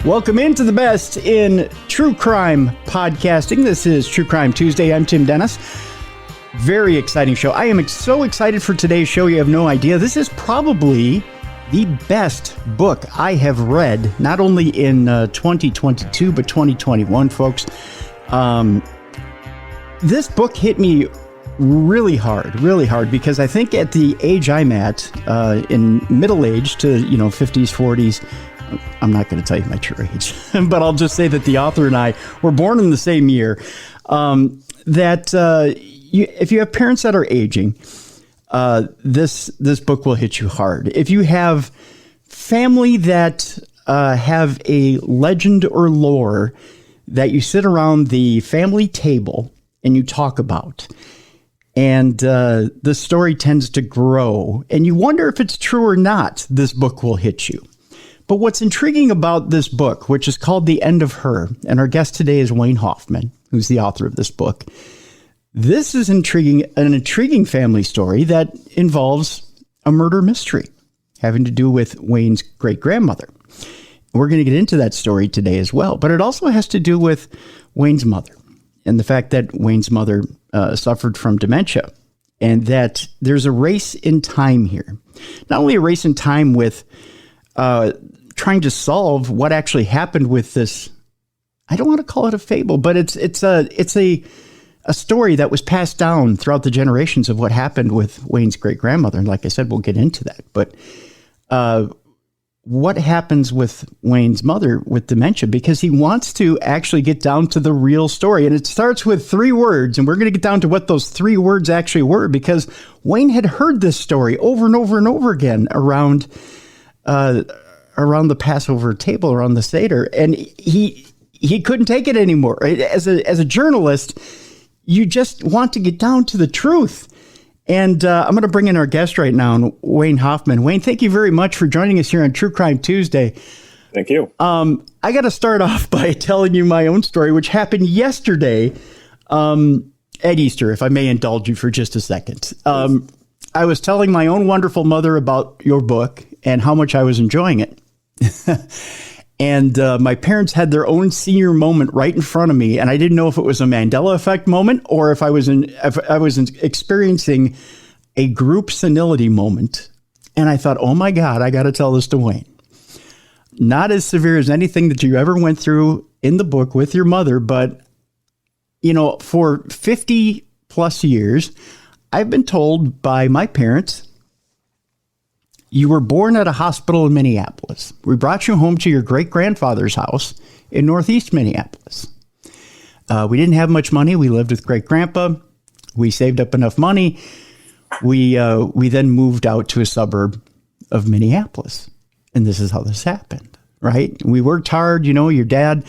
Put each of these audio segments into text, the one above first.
Welcome into the best in true crime podcasting. This is True Crime Tuesday. I'm Tim Dennis. Very exciting show. I am so excited for today's show. You have no idea. This is probably the best book I have read, not only in 2022, but 2021, folks. This book hit me really hard, because I think at the age I'm at, in middle age to, 50s, 40s, I'm not going to tell you my true age, but I'll just say that the author and I were born in the same year, if you have parents that are aging, this book will hit you hard. If you have family that have a legend or lore that you sit around the family table and you talk about, and the story tends to grow, and you wonder if it's true or not, this book will hit you. But what's intriguing about this book, which is called The End of Her, and our guest today is Wayne Hoffman, who's the author of this book. This is an intriguing family story that involves a murder mystery having to do with Wayne's great-grandmother. We're going to get into that story today as well, but it also has to do with Wayne's mother and the fact that Wayne's mother suffered from dementia, and that there's a race in time here. Not only a race in time with trying to solve what actually happened with this. I don't want to call it a fable, but it's a story that was passed down throughout the generations of what happened with Wayne's great-grandmother. And like I said, we'll get into that. But what happens with Wayne's mother with dementia? Because he wants to actually get down to the real story. And it starts with 3 words. And we're going to get down to what those 3 words actually were, because Wayne had heard this story over and over and over again around the Passover table, around the Seder, and he couldn't take it anymore. As a journalist, you just want to get down to the truth. And I'm going to bring in our guest right now, Wayne Hoffman. Wayne, thank you very much for joining us here on True Crime Tuesday. Thank you. I got to start off by telling you my own story, which happened yesterday at Easter, if I may indulge you for just a second. I was telling my own wonderful mother about your book and how much I was enjoying it. And my parents had their own senior moment right in front of me, and I didn't know if it was a Mandela effect moment or if I was experiencing a group senility moment. And I thought, oh my God, I got to tell this to Wayne. Not as severe as anything that you ever went through in the book with your mother, but for 50 plus years, I've been told by my parents, you were born at a hospital in Minneapolis. We brought you home to your great-grandfather's house in northeast Minneapolis. We didn't have much money. We lived with great-grandpa. We saved up enough money. We then moved out to a suburb of Minneapolis. And this is how this happened, right? We worked hard. Your dad,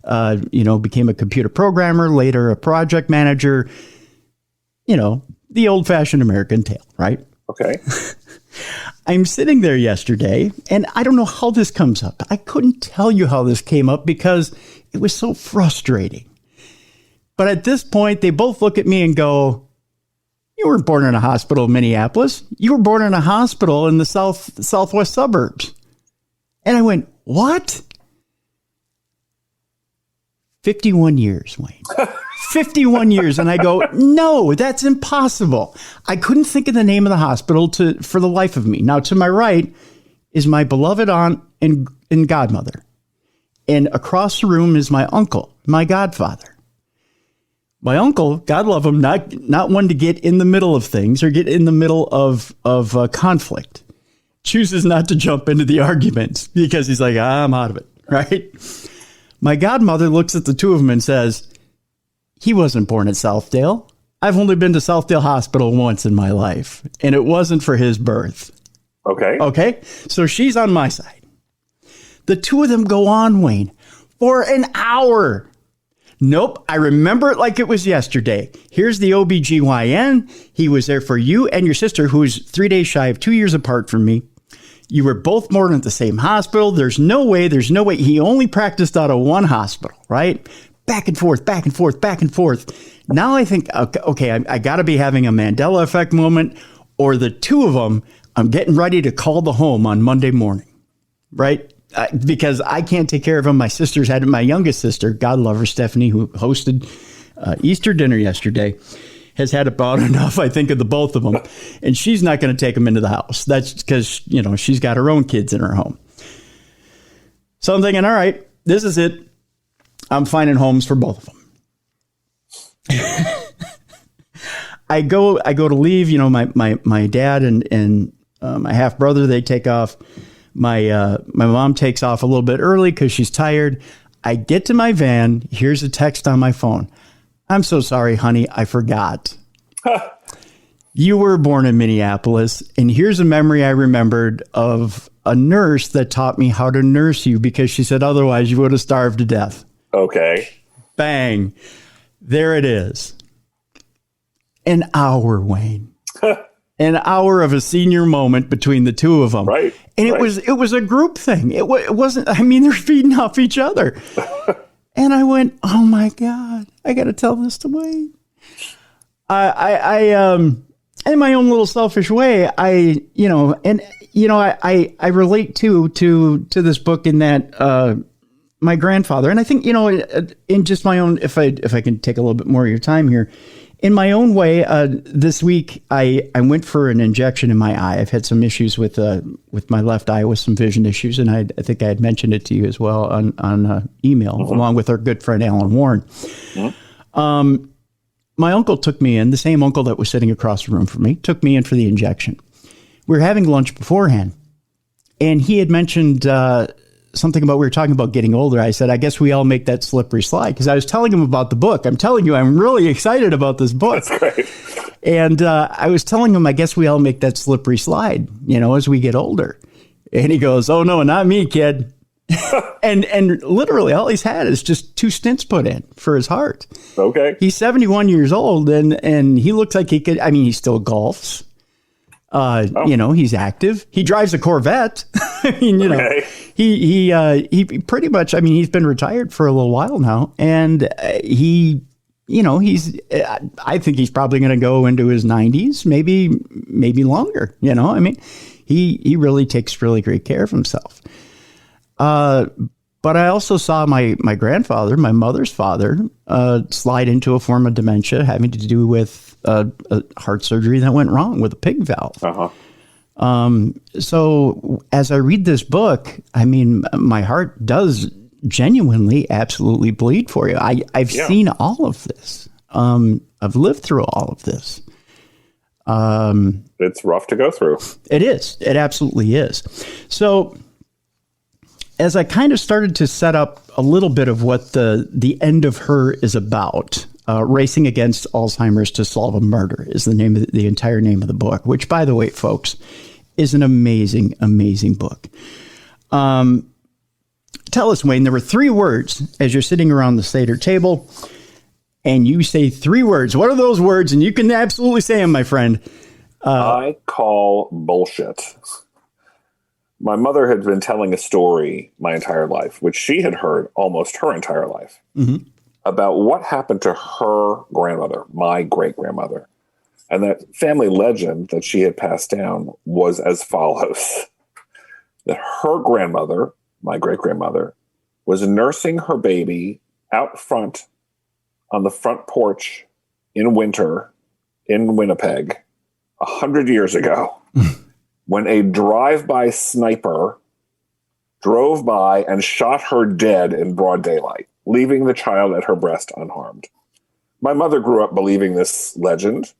became a computer programmer, later a project manager. The old-fashioned American tale, right? Okay. I'm sitting there yesterday, and I don't know how this comes up. I couldn't tell you how this came up because it was so frustrating. But at this point, they both look at me and go, you weren't born in a hospital in Minneapolis. You were born in a hospital in the southwest suburbs. And I went, what? 51 years, Wayne. 51 years. And I go, no, that's impossible. I couldn't think of the name of the hospital for the life of me. Now, to my right is my beloved aunt and godmother. And across the room is my uncle, my godfather. My uncle, God love him, not one to get in the middle of things or get in the middle of conflict. Chooses not to jump into the arguments because he's like, I'm out of it, right? My godmother looks at the two of them and says, he wasn't born at Southdale. I've only been to Southdale Hospital once in my life, and it wasn't for his birth. Okay. So she's on my side. The two of them go on, Wayne, for an hour. Nope. I remember it like it was yesterday. Here's the OBGYN. He was there for you and your sister, who's 3 days shy of 2 years apart from me. You were both born at the same hospital. There's no way. He only practiced out of one hospital, right? Back and forth. Now I think, okay, I got to be having a Mandela effect moment, or the two of them, I'm getting ready to call the home on Monday morning, right? because I can't take care of him. My sister's had my youngest sister, God love her, Stephanie, who hosted Easter dinner yesterday, has had about enough, I think, of the both of them. And she's not going to take them into the house. That's because, she's got her own kids in her home. So I'm thinking, all right, this is it. I'm finding homes for both of them. I go to leave, my dad and my half brother, they take off. My mom takes off a little bit early because she's tired. I get to my van. Here's a text on my phone. I'm so sorry, honey. I forgot. You were born in Minneapolis. And here's a memory I remembered of a nurse that taught me how to nurse you because she said, otherwise you would have starved to death. Okay. Bang. There it is. An hour, Wayne. An hour of a senior moment between the two of them. Right. And it was a group thing. It wasn't, they're feeding off each other. And I went, oh my God, I got to tell this to Wayne. I in my own little selfish way, I relate to this book in that, my grandfather, and I think, in just my own, if I can take a little bit more of your time here, in my own way, this week I went for an injection in my eye. I've had some issues with my left eye with some vision issues, and I think I had mentioned it to you as well on email, along with our good friend Alan Warren. My uncle took me in, the same uncle that was sitting across the room from me, took me in for the injection. We were having lunch beforehand, and he had mentioned something about, we were talking about getting older. I said, I guess we all make that slippery slide, because I was telling him about the book. I'm telling you, I'm really excited about this book. That's great. And I was telling him, I guess we all make that slippery slide, as we get older. And he goes, oh, no, not me, kid. and literally all he's had is just 2 stents put in for his heart. Okay. He's 71 years old, and he looks like he could, he still golfs. He's active. He drives a Corvette. Okay. He pretty much, he's been retired for a little while now, and I think he's probably going to go into his 90s, maybe longer. He really takes really great care of himself. But I also saw my grandfather, my mother's father, slide into a form of dementia having to do with a heart surgery that went wrong with a pig valve. So as I read this book, my heart does genuinely, absolutely bleed for you. I've seen all of this. I've lived through all of this. It's rough to go through. It is. It absolutely is. So as I kind of started to set up a little bit of what the end of her is about, Racing Against Alzheimer's to Solve a Murder is the name of the entire name of the book, which, by the way, folks, is an amazing, amazing book. Tell us, Wayne, there were 3 words as you're sitting around the Seder table, and you say 3 words. What are those words? And you can absolutely say them, my friend. I call bullshit. My mother had been telling a story my entire life, which she had heard almost her entire life, about what happened to her grandmother, my great-grandmother. And that family legend that she had passed down was as follows: that her grandmother, my great-grandmother, was nursing her baby out front on the front porch in winter in Winnipeg 100 years ago when a drive-by sniper drove by and shot her dead in broad daylight, leaving the child at her breast unharmed. My mother grew up believing this legend.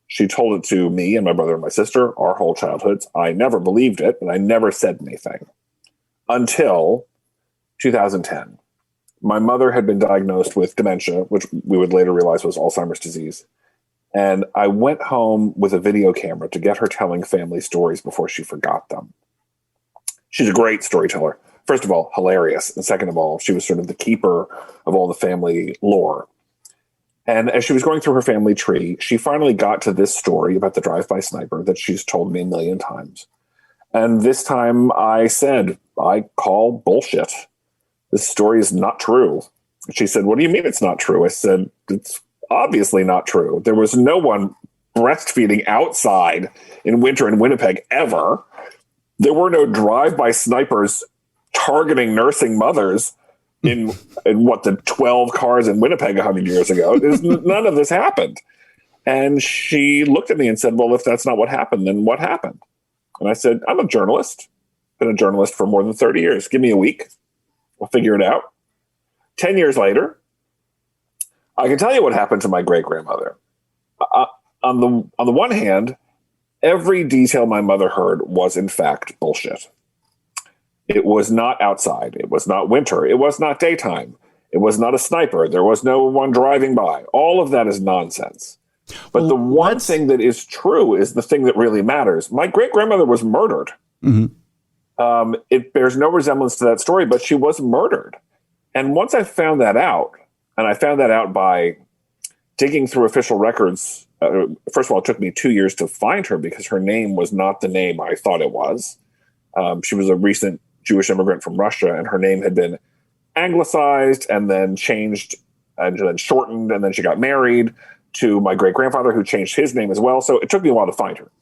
She told it to me and my brother and my sister our whole childhoods. I never believed it, and I never said anything until 2010. My mother had been diagnosed with dementia, which we would later realize was Alzheimer's disease. And I went home with a video camera to get her telling family stories before she forgot them. She's a great storyteller. First of all, hilarious. And second of all, she was sort of the keeper of all the family lore. And as she was going through her family tree, she finally got to this story about the drive-by sniper that she's told me a million times. And this time I said, I call bullshit. This story is not true. She said, what do you mean it's not true? I said, it's obviously not true. There was no one breastfeeding outside in winter in Winnipeg ever. There were no drive-by snipers targeting nursing mothers in what, the 12 cars in Winnipeg 100 years ago. None of this happened. And she looked at me and said, well, if that's not what happened, then what happened? And I said, I'm a journalist. Been a journalist for more than 30 years. Give me a week. We'll figure it out. 10 years later, I can tell you what happened to my great-grandmother. On the one hand, every detail my mother heard was, in fact, bullshit. It was not outside. It was not winter. It was not daytime. It was not a sniper. There was no one driving by. All of that is nonsense. But the one thing that is true is the thing that really matters. My great-grandmother was murdered. Mm-hmm. It bears no resemblance to that story, but she was murdered. And once I found that out, and I found that out by digging through official records, first of all, it took me 2 years to find her because her name was not the name I thought it was. She was a recent Jewish immigrant from Russia, and her name had been anglicized and then changed and then shortened, and then she got married to my great-grandfather, who changed his name as well. So it took me a while to find her.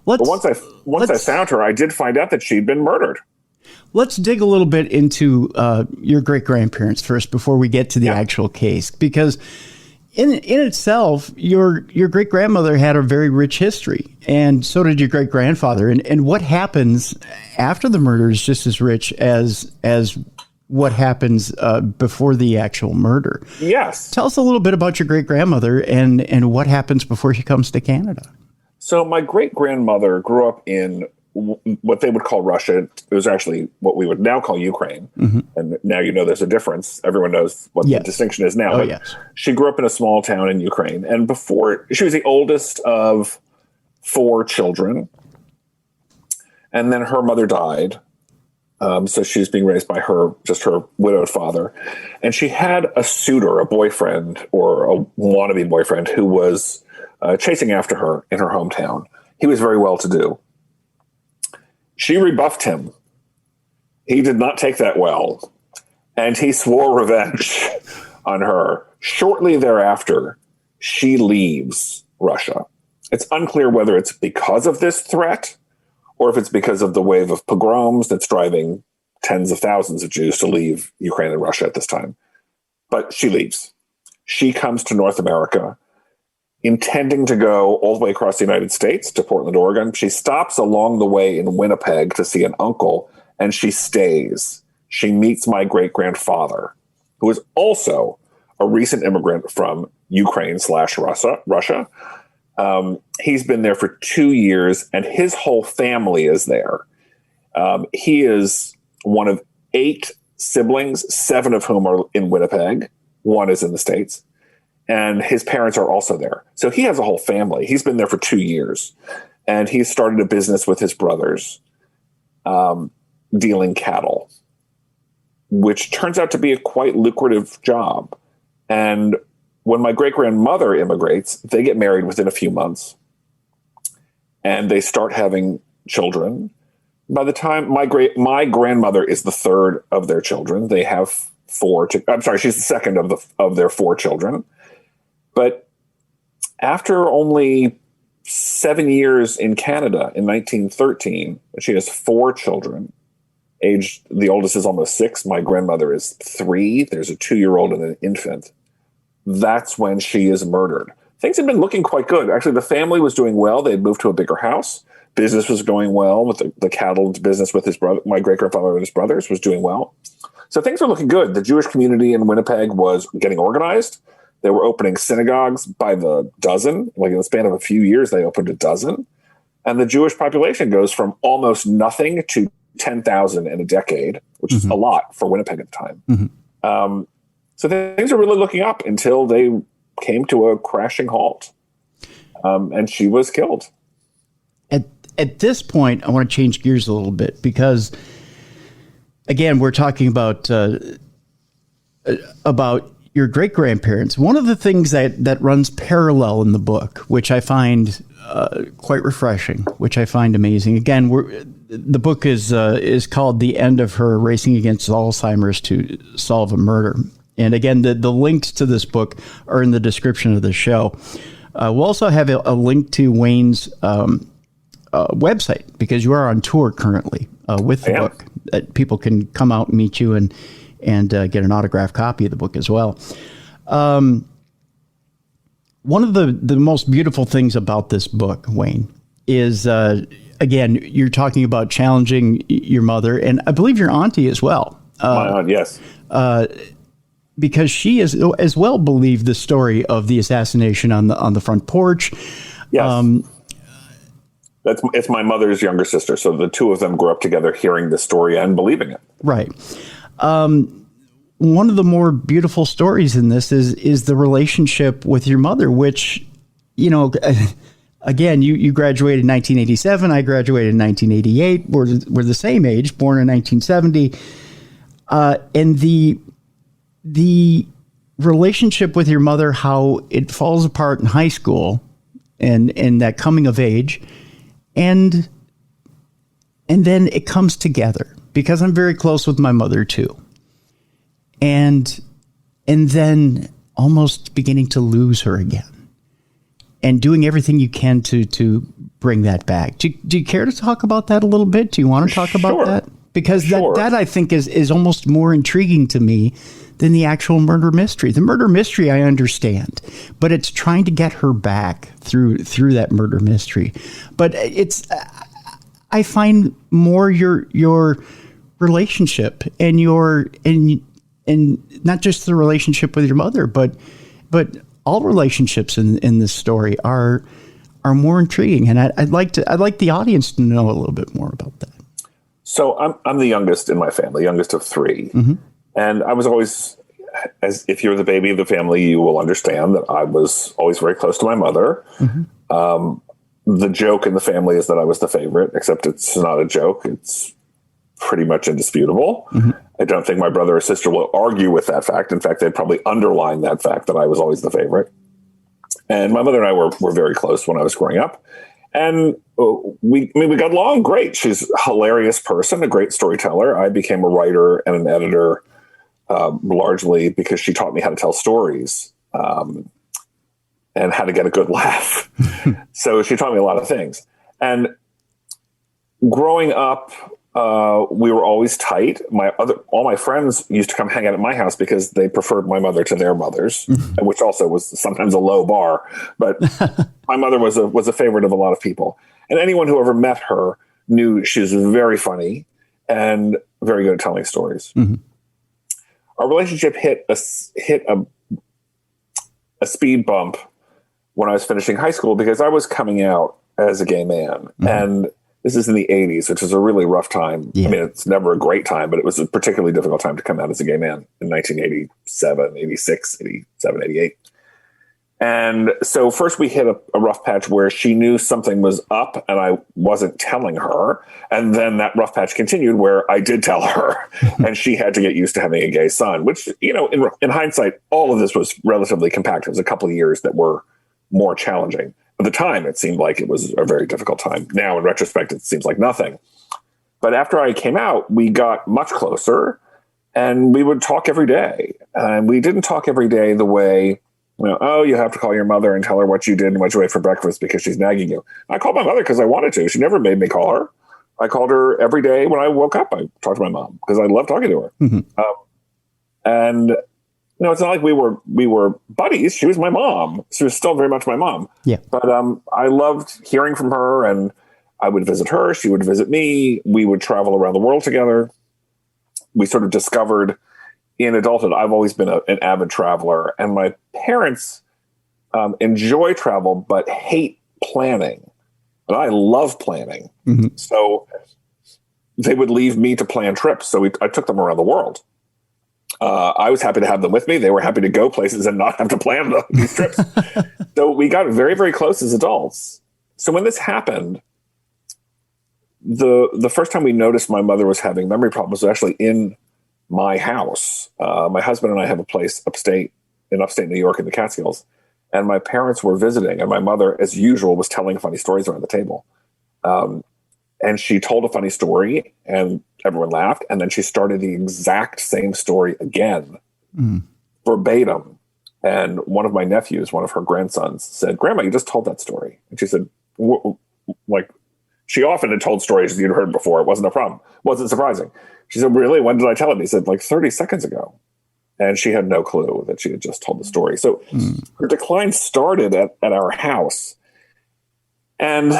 But once I found her, I did find out that she'd been murdered. Let's dig a little bit into your great-grandparents first before we get to the actual case, because in itself, your great-grandmother had a very rich history, and so did your great-grandfather. And what happens after the murder is just as rich as what happens before the actual murder. Yes. Tell us a little bit about your great-grandmother and what happens before she comes to Canada. So my great-grandmother grew up in what they would call Russia. It was actually what we would now call Ukraine. Mm-hmm. And now you know there's a difference. Everyone knows what the distinction is now. But she grew up in a small town in Ukraine. And before, she was the oldest of 4 children. And then her mother died. So she was being raised by her widowed father. And she had a suitor, a boyfriend, or a wannabe boyfriend, who was chasing after her in her hometown. He was very well-to-do. She rebuffed him. He did not take that well, and he swore revenge on her. Shortly thereafter, she leaves Russia. It's unclear whether it's because of this threat or if it's because of the wave of pogroms that's driving tens of thousands of Jews to leave Ukraine and Russia at this time. But she leaves. She comes to North America, intending to go all the way across the United States to Portland, Oregon. She stops along the way in Winnipeg to see an uncle, and she stays. She meets my great-grandfather, who is also a recent immigrant from Ukraine/Russia. He's been there for 2 years, and his whole family is there. He is one of 8 siblings, 7 of whom are in Winnipeg. 1 is in the States. And his parents are also there. So he has a whole family. He's been there for 2 years. And he started a business with his brothers, dealing cattle, which turns out to be a quite lucrative job. And when my great-grandmother immigrates, they get married within a few months. And they start having children. By the time my grandmother is the 3rd of their children, they have 4. She's the 2nd of their 4 children. But after only 7 years in Canada in 1913, she has 4 children. The oldest is almost 6. My grandmother is 3. There's a 2-year-old and an infant. That's when she is murdered. Things had been looking quite good. Actually, the family was doing well. They had moved to a bigger house. Business was going well with the cattle business with his brother. My great-grandfather and his brothers was doing well. So things were looking good. The Jewish community in Winnipeg was getting organized. They were opening synagogues by the dozen. Like in the span of a few years, they opened a dozen. And the Jewish population goes from almost nothing to 10,000 in a decade, which is a lot for Winnipeg at the time. Mm-hmm. So things are really looking up until they came to a crashing halt. And she was killed. At this point, I want to change gears a little bit because, again, we're talking about your great-grandparents. One of the things that runs parallel in the book, which I find quite refreshing, which I find amazing. Again, the book is called "The End of Her: Racing Against Alzheimer's to Solve a Murder." And again, the links to this book are in the description of the show. We'll also have a link to Wayne's website because you are on tour currently with the book. that people can come out and meet you and get an autographed copy of the book as well. One of the most beautiful things about this book, Wayne, is, again, you're talking about challenging your mother, and I believe your auntie as well. My aunt, yes. Because she is as well believed the story of the assassination on the front porch. Yes. It's my mother's younger sister. So the two of them grew up together hearing the story and believing it. Right. One of the more beautiful stories in this is the relationship with your mother, which, you know, again, you graduated in 1987. I graduated in 1988. We're the same age, born in 1970. And the relationship with your mother, how it falls apart in high school and that coming of age, and then it comes together, because I'm very close with my mother too. And then almost beginning to lose her again, and doing everything you can to bring that back. Do you care to talk about that a little bit? Do you want to talk about that? Because that I think is almost more intriguing to me than the actual murder mystery. The murder mystery I understand, but it's trying to get her back through that murder mystery. But I find more your relationship and not just the relationship with your mother, but all relationships in this story are more intriguing. And I'd like the audience to know a little bit more about that. So I'm the youngest in my family, youngest of three. Mm-hmm. And I was always, as if you're the baby of the family, you will understand that I was always very close to my mother. Mm-hmm. The joke in the family is that I was the favorite, except it's not a joke. It's pretty much indisputable. Mm-hmm. I don't think my brother or sister will argue with that fact. In fact, they'd probably underline that fact that I was always the favorite. And my mother and I were very close when I was growing up. And we got along great. She's a hilarious person, a great storyteller. I became a writer and an editor largely because she taught me how to tell stories and how to get a good laugh. So she taught me a lot of things. And growing up, we were always tight. All my friends used to come hang out at my house because they preferred my mother to their mothers, which also was sometimes a low bar. But my mother was a favorite of a lot of people. And anyone who ever met her knew she was very funny and very good at telling stories. Mm-hmm. Our relationship hit a speed bump when I was finishing high school because I was coming out as a gay man. Mm-hmm. And this is in the 80s, which is a really rough time. Yeah. I mean, it's never a great time, but it was a particularly difficult time to come out as a gay man in 1987, 86, 87, 88. And so first we hit a rough patch where she knew something was up and I wasn't telling her. And then that rough patch continued where I did tell her and she had to get used to having a gay son, which, you know, in hindsight, all of this was relatively compact. It was a couple of years that were more challenging. At the time, it seemed like it was a very difficult time. Now, in retrospect, it seems like nothing. But after I came out, we got much closer and we would talk every day. And we didn't talk every day the way, you know, oh, you have to call your mother and tell her what you did and what you ate for breakfast because she's nagging you. I called my mother because I wanted to. She never made me call her. I called her every day when I woke up. I talked to my mom because I love talking to her. Mm-hmm. And you know, it's not like we were buddies. She was my mom. She was still very much my mom. Yeah. But I loved hearing from her, and I would visit her. She would visit me. We would travel around the world together. We sort of discovered in adulthood, I've always been an avid traveler, and my parents enjoy travel but hate planning. And I love planning. Mm-hmm. So they would leave me to plan trips. So I took them around the world. I was happy to have them with me. They were happy to go places and not have to plan these trips. So we got very, very close as adults. So when this happened, the first time we noticed my mother was having memory problems was actually in my house. My husband and I have a place in upstate New York in the Catskills. And my parents were visiting, and my mother, as usual, was telling funny stories around the table. And she told a funny story, and everyone laughed. And then she started the exact same story again, verbatim. And one of my nephews, one of her grandsons, said, "Grandma, you just told that story." And she said, "Like, She often had told stories you'd heard before. It wasn't a problem. Wasn't surprising. She said, really? When did I tell him? He said, like 30 seconds ago. And she had no clue that she had just told the story. So her decline started at our house. And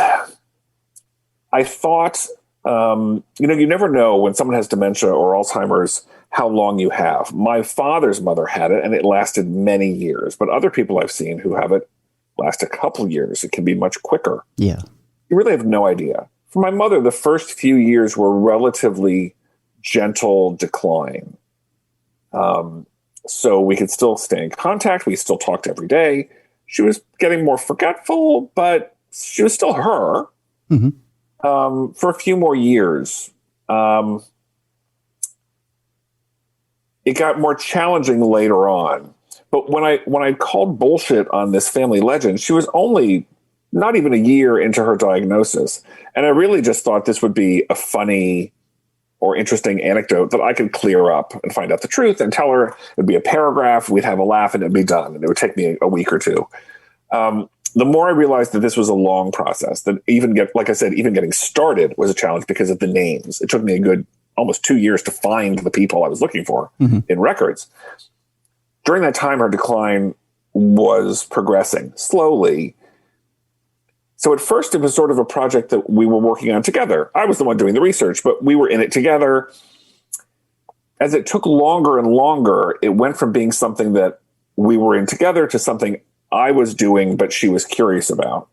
I thought, you never know when someone has dementia or Alzheimer's how long you have. My father's mother had it, and it lasted many years. But other people I've seen who have it last a couple of years. It can be much quicker. Yeah. You really have no idea. For my mother, the first few years were relatively gentle decline. So we could still stay in contact. We still talked every day. She was getting more forgetful, but she was still her. For a few more years. It got more challenging later on. But when I called bullshit on this family legend, she was only not even a year into her diagnosis. And I really just thought this would be a funny or interesting anecdote that I could clear up and find out the truth and tell her. It'd be a paragraph, we'd have a laugh, and it'd be done. And it would take me a week or two. The more I realized that this was a long process, that even getting started was a challenge because of the names. It took me a good almost 2 years to find the people I was looking for in records. During that time, her decline was progressing slowly. So at first, it was sort of a project that we were working on together. I was the one doing the research, but we were in it together. As it took longer and longer, it went from being something that we were in together to something I was doing, but she was curious about.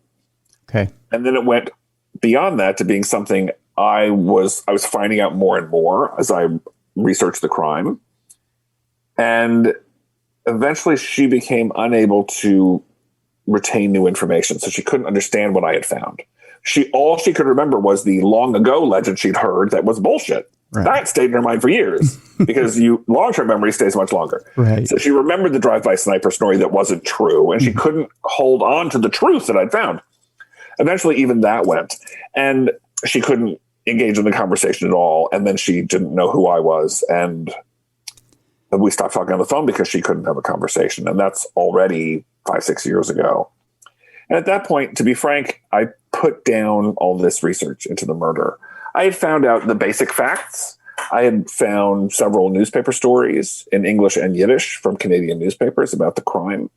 Okay. And then it went beyond that to being something I was finding out more and more as I researched the crime. And eventually she became unable to retain new information. So she couldn't understand what I had found. All she could remember was the long ago legend she'd heard that was bullshit. Right. That stayed in her mind for years because long-term memory stays much longer. Right. So she remembered the drive-by sniper story that wasn't true, and she couldn't hold on to the truth that I'd found. Eventually, even that went, and she couldn't engage in the conversation at all. And then she didn't know who I was, and we stopped talking on the phone because she couldn't have a conversation, and that's already 5-6 years ago. And at that point, to be frank, I put down all this research into the murder. I had found out the basic facts. I had found several newspaper stories in English and Yiddish from Canadian newspapers about the crime.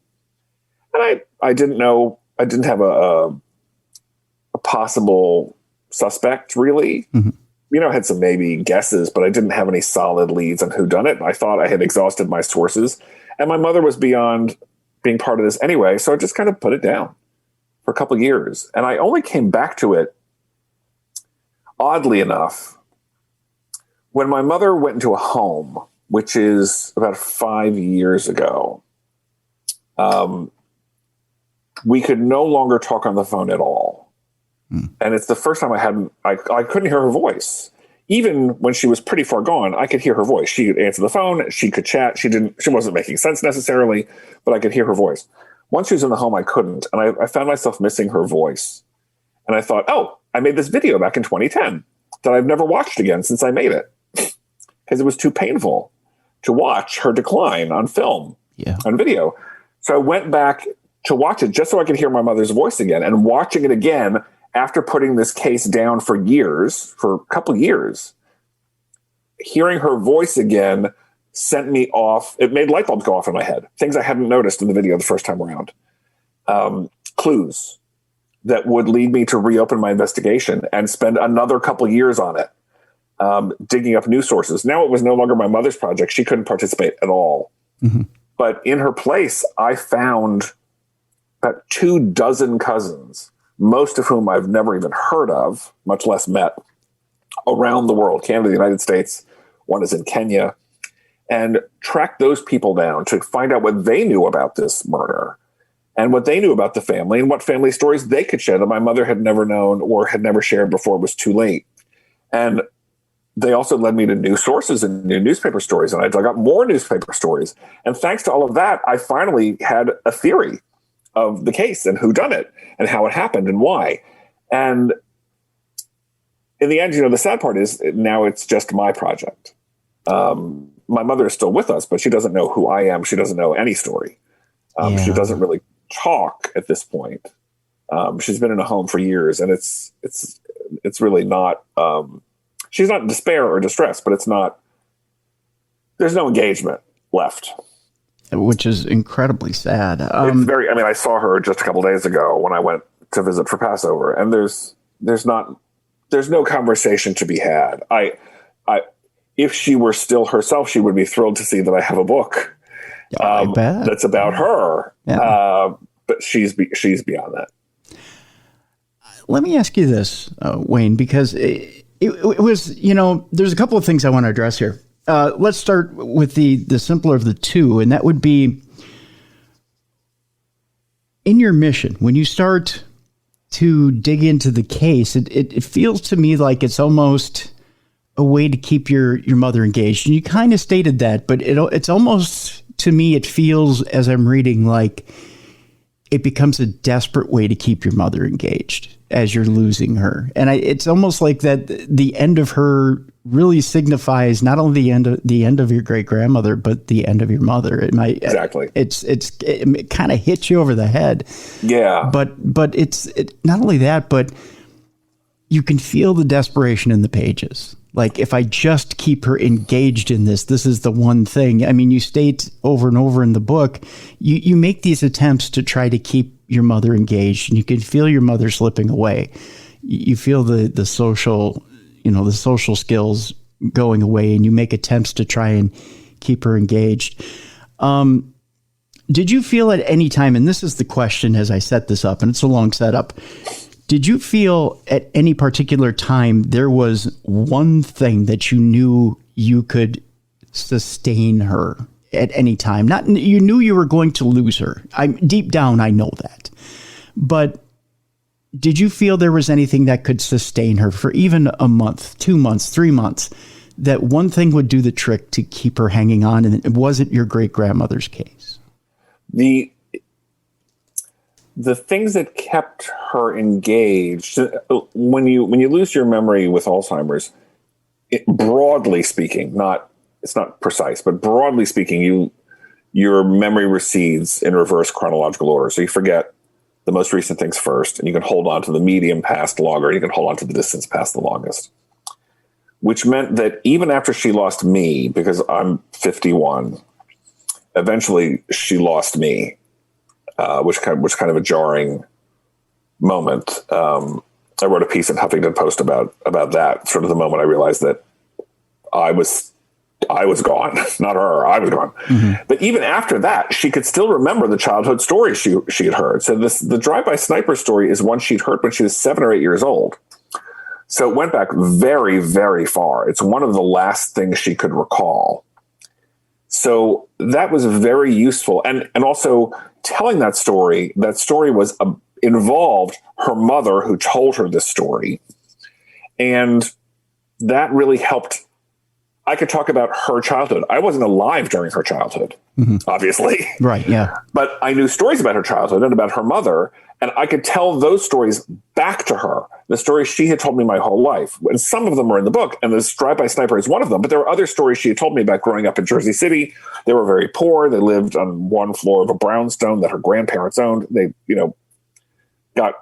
And I didn't know, I didn't have a possible suspect, really. I had some maybe guesses, but I didn't have any solid leads on who done it. I thought I had exhausted my sources, and my mother was beyond being part of this anyway. So I just kind of put it down for a couple of years. And I only came back to it, oddly enough, when my mother went into a home, which is about 5 years ago. We could no longer talk on the phone at all. And it's the first time I couldn't hear her voice. Even when she was pretty far gone, I could hear her voice. She could answer the phone. She could chat. She wasn't making sense necessarily, but I could hear her voice. Once she was in the home, I couldn't. And I found myself missing her voice. And I thought, I made this video back in 2010 that I've never watched again since I made it. Because it was too painful to watch her decline on film, on video. So I went back to watch it just so I could hear my mother's voice again. And watching it again after putting this case down for a couple of years, hearing her voice again sent me off. It made light bulbs go off in my head. Things I hadn't noticed in the video the first time around. Clues that would lead me to reopen my investigation and spend another couple of years on it, digging up new sources. Now it was no longer my mother's project. She couldn't participate at all. But in her place, I found about 24 cousins, most of whom I've never even heard of, much less met, around the world, Canada, the United States. One is in Kenya. And tracked those people down to find out what they knew about this murder and what they knew about the family and what family stories they could share that my mother had never known or had never shared before it was too late. And they also led me to new sources and new newspaper stories. And I dug up more newspaper stories. And thanks to all of that, I finally had a theory of the case and who done it and how it happened and why. And in the end, the sad part is now it's just my project. My mother is still with us, but she doesn't know who I am. She doesn't know any story. She doesn't really talk at this point. She's been in a home for years, and it's It's really not, she's not in despair or distress, but there's no engagement left. Which is incredibly sad. It's very, I mean, I saw her just a couple days ago when I went to visit for Passover, and there's no conversation to be had. If she were still herself, she would be thrilled to see that I have a book that's about her. Yeah. But she's beyond that. Let me ask you this, Wayne, because it was, there's a couple of things I want to address here. Let's start with the simpler of the two, and that would be in your mission. When you start to dig into the case, it feels to me like it's almost a way to keep your mother engaged. And you kind of stated that, but it's almost, to me, it feels as I'm reading like it becomes a desperate way to keep your mother engaged as you're losing her. And it's almost like that the end of her really signifies not only the end of your great grandmother, but the end of your mother. Exactly. It kind of hits you over the head. Yeah. But it's not only that, but you can feel the desperation in the pages. Like, if I just keep her engaged in this is the one thing. I mean, you state over and over in the book, you make these attempts to try to keep your mother engaged, and you can feel your mother slipping away. You feel the social, the social skills going away, and you make attempts to try and keep her engaged. Did you feel at any time, and this is the question as I set this up, and it's a long setup, did you feel at any particular time there was one thing that you knew you could sustain her at any time? Not you knew you were going to lose her. Deep down, I know that. But did you feel there was anything that could sustain her for even a month, 2 months, 3 months, that one thing would do the trick to keep her hanging on? And it wasn't your great grandmother's case. The things that kept her engaged, when you lose your memory with Alzheimer's, broadly speaking, it's not precise, but broadly speaking, your memory recedes in reverse chronological order. So you forget the most recent things first, and you can hold on to the medium past longer, and you can hold on to the distance past the longest. Which meant that even after she lost me, because I'm 51, eventually she lost me. Which kind of a jarring moment. I wrote a piece in Huffington Post about that, sort of the moment I realized that I was gone, not her. I was gone. Mm-hmm. But even after that, she could still remember the childhood stories she had heard. So the drive-by sniper story is one she'd heard when she was 7 or 8 years old. So it went back very, very far. It's one of the last things she could recall. So that was very useful. And also telling that story was involved her mother, who told her this story. And that really helped. I could talk about her childhood. I wasn't alive during her childhood, obviously. Right, yeah. But I knew stories about her childhood and about her mother, and I could tell those stories back to her, the stories she had told me my whole life. And some of them are in the book, and this Drive-By Sniper is one of them. But there were other stories she had told me about growing up in Jersey City. They were very poor. They lived on one floor of a brownstone that her grandparents owned. They, got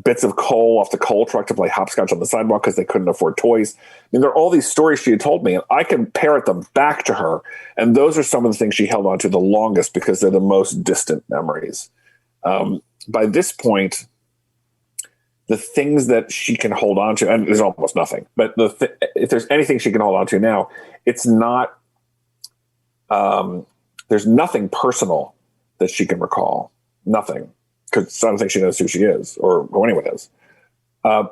bits of coal off the coal truck to play hopscotch on the sidewalk because they couldn't afford toys. I mean, there are all these stories she had told me, and I can parrot them back to her. And those are some of the things she held on to the longest because they're the most distant memories. By this point, the things that she can hold on to, and there's almost nothing, but if there's anything she can hold on to now, it's not, there's nothing personal that she can recall. Nothing. Because I don't think she knows who she is or who anyone is.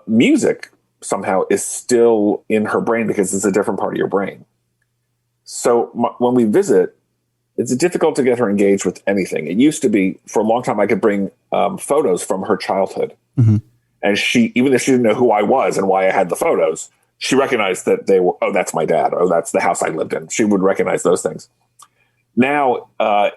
Music somehow is still in her brain because it's a different part of your brain. So when we visit, it's difficult to get her engaged with anything. It used to be, for a long time, I could bring photos from her childhood. Mm-hmm. And she, even if she didn't know who I was and why I had the photos, she recognized that they were, oh, that's my dad. Oh, that's the house I lived in. She would recognize those things. Now,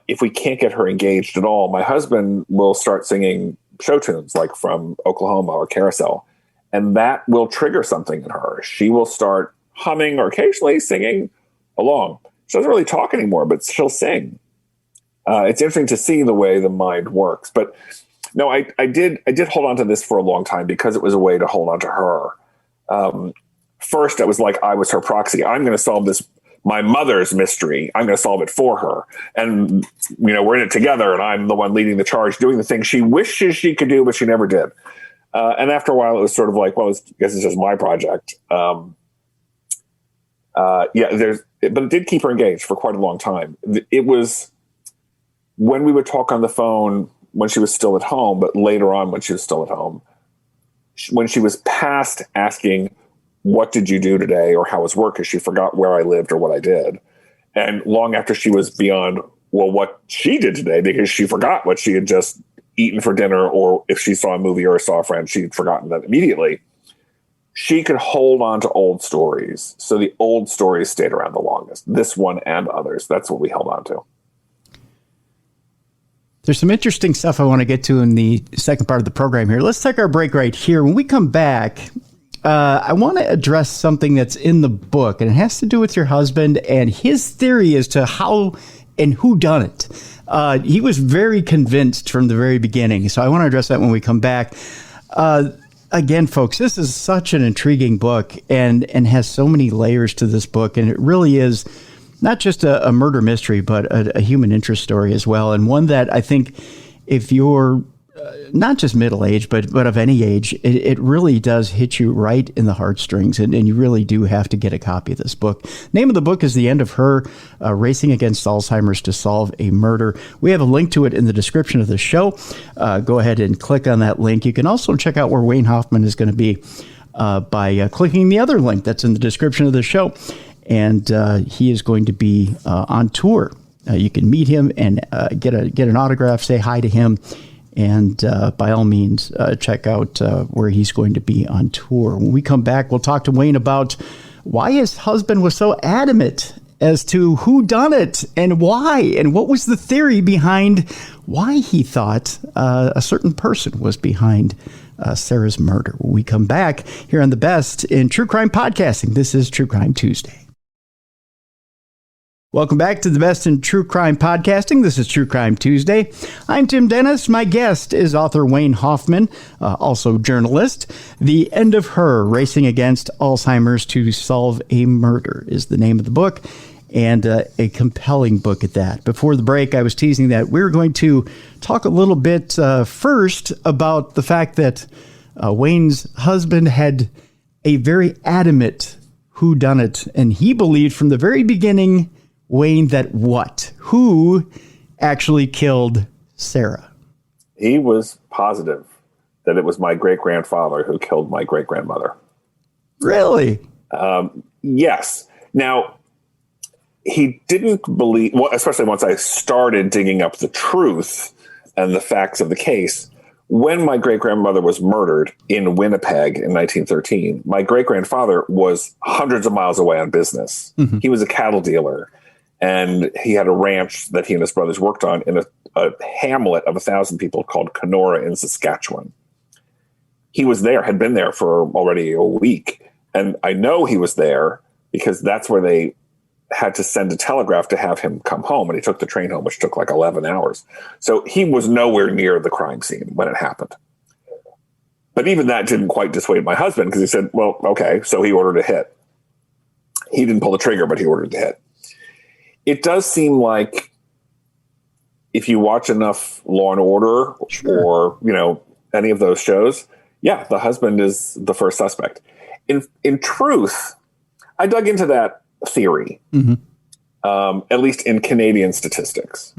if we can't get her engaged at all, my husband will start singing show tunes like from Oklahoma or Carousel, and that will trigger something in her. She will start humming or occasionally singing along. She doesn't really talk anymore, but she'll sing. It's interesting to see the way the mind works. But no, I did hold on to this for a long time because it was a way to hold on to her. First, it was like I was her proxy. I'm going to solve my mother's mystery. I'm going to solve it for her. And, we're in it together, and I'm the one leading the charge, doing the things she wishes she could do, but she never did. And after a while, it was sort of like, well, I guess it's just my project. But it did keep her engaged for quite a long time. It was when we would talk on the phone when she was still at home, but later on when she was still at home, when she was past asking, what did you do today? Or how was work? Because she forgot where I lived or what I did. And long after she was beyond, well, what she did today, because she forgot what she had just eaten for dinner, or if she saw a movie or saw a friend, she'd forgotten that immediately. She could hold on to old stories. So the old stories stayed around the longest. This one and others. That's what we held on to. There's some interesting stuff I want to get to in the second part of the program here. Let's take our break right here. When we come back, I want to address something that's in the book, and it has to do with your husband and his theory as to how and who done it. He was very convinced from the very beginning, so I want to address that when we come back. Again, folks, this is such an intriguing book and has so many layers to this book, and it really is not just a murder mystery, but a human interest story as well, and one that I think if you're not just middle-aged, but of any age, it really does hit you right in the heartstrings, and you really do have to get a copy of this book. Name of the book is The End of Her, Racing Against Alzheimer's to Solve a Murder. We have a link to it in the description of the show. Go ahead and click on that link. You can also check out where Wayne Hoffman is going to be by clicking the other link that's in the description of the show. And he is going to be on tour. You can meet him and get an autograph, say hi to him. And by all means, check out where he's going to be on tour. When we come back, we'll talk to Wayne about why his husband was so adamant as to who done it and why, and what was the theory behind why he thought a certain person was behind Sarah's murder. When we come back here on the best in true crime podcasting, this is True Crime Tuesday. Welcome back to the best in true crime podcasting. This is True Crime Tuesday. I'm Tim Dennis. My guest is author Wayne Hoffman, also journalist. The End of Her, Racing Against Alzheimer's to Solve a Murder is the name of the book, and a compelling book at that. Before the break, I was teasing that we were going to talk a little bit first about the fact that Wayne's husband had a very adamant whodunit, and he believed from the very beginning, Wayne, that who actually killed Sarah? He was positive that it was my great-grandfather who killed my great-grandmother. Really? Yes. Now, he didn't believe, well, especially once I started digging up the truth and the facts of the case. When my great-grandmother was murdered in Winnipeg in 1913, my great-grandfather was hundreds of miles away on business. Mm-hmm. He was a cattle dealer. And he had a ranch that he and his brothers worked on in a hamlet of 1,000 people called Kenora in Saskatchewan. He was there, had been there for already a week. And I know he was there because that's where they had to send a telegraph to have him come home. And he took the train home, which took like 11 hours. So he was nowhere near the crime scene when it happened. But even that didn't quite dissuade my husband because he said, well, okay, so he ordered a hit. He didn't pull the trigger, but he ordered the hit. It does seem like if you watch enough Law and Order or, any of those shows, yeah, the husband is the first suspect. In truth, I dug into that theory, at least in Canadian statistics,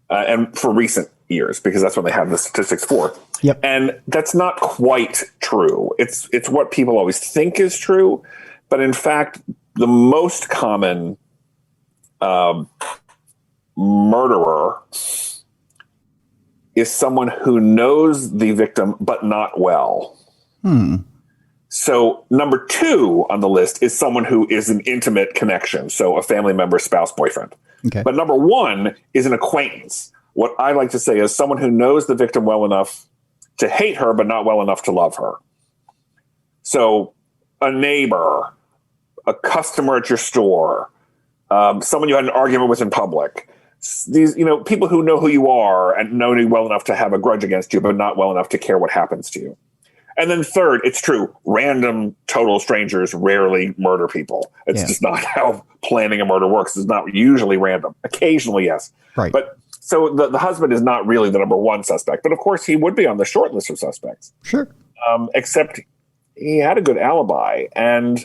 and for recent years, because that's what they have the statistics for. Yep. And that's not quite true. It's what people always think is true. But in fact, the most common murderer is someone who knows the victim but not well. So number 2 on the list is someone who is an intimate connection, so a family member, spouse, boyfriend. Okay. But number 1 is an acquaintance. What I like to say is someone who knows the victim well enough to hate her but not well enough to love her. So a neighbor, a customer at your store, someone you had an argument with in public. These, people who know who you are and know you well enough to have a grudge against you, but not well enough to care what happens to you. And then third, it's true. Random total strangers rarely murder people. It's just not how planning a murder works. It's not usually random. Occasionally, yes. Right. But so the husband is not really the number one suspect. But of course, he would be on the short list of suspects. Sure. Except he had a good alibi. And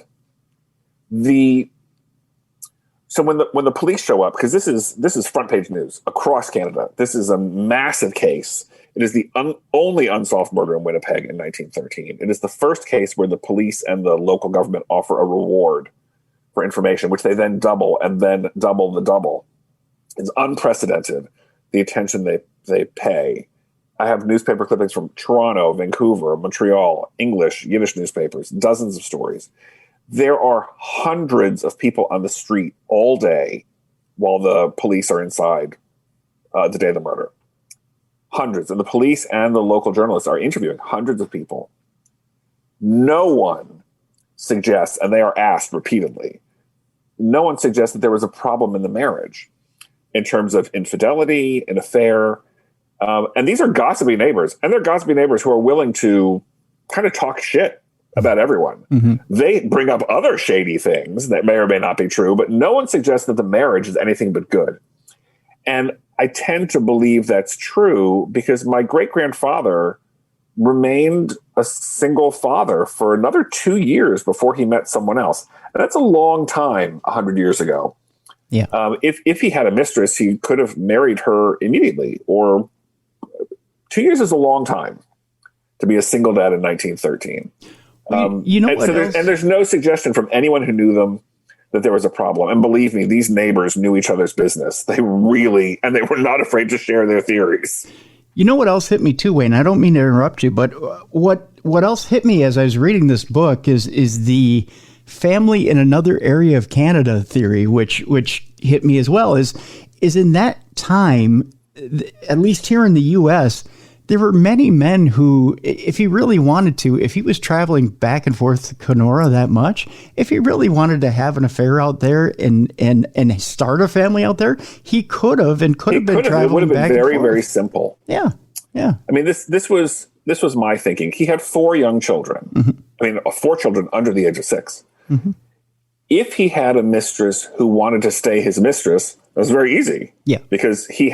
so when the police show up, because this is front page news across Canada. This is a massive case. It is the only unsolved murder in Winnipeg in 1913. It is the first case where the police and the local government offer a reward for information, which they then double and then double the double. It's unprecedented, the attention they pay. I have newspaper clippings from Toronto, Vancouver, Montreal, English, Yiddish newspapers, dozens of stories. There are hundreds of people on the street all day while the police are inside the day of the murder. Hundreds. And the police and the local journalists are interviewing hundreds of people. No one suggests, and they are asked repeatedly, no one suggests that there was a problem in the marriage in terms of infidelity, an affair. And these are gossipy neighbors. And they're gossipy neighbors who are willing to kind of talk shit about everyone. Mm-hmm. They bring up other shady things that may or may not be true, but no one suggests that the marriage is anything but good. And I tend to believe that's true because my great-grandfather remained a single father for another 2 years before he met someone else. And that's a long time, 100 years ago. Yeah. If he had a mistress, he could have married her immediately. Or 2 years is a long time to be a single dad in 1913. You know what? There's no suggestion from anyone who knew them that there was a problem. And believe me, these neighbors knew each other's business. They were not afraid to share their theories. You know what else hit me too, Wayne? I don't mean to interrupt you, but what else hit me as I was reading this book is the family in another area of Canada theory, which hit me as well, is in that time, at least here in the U.S., there were many men who, if he really wanted to, if he was traveling back and forth to Kenora that much, if he really wanted to have an affair out there and start a family out there, he could have been traveling back and forth. It would have been very, very simple. Yeah, yeah. I mean, this was my thinking. He had 4 young children. Mm-hmm. I mean, 4 children under the age of 6. Mm-hmm. If he had a mistress who wanted to stay his mistress, it was very easy. Yeah. Because he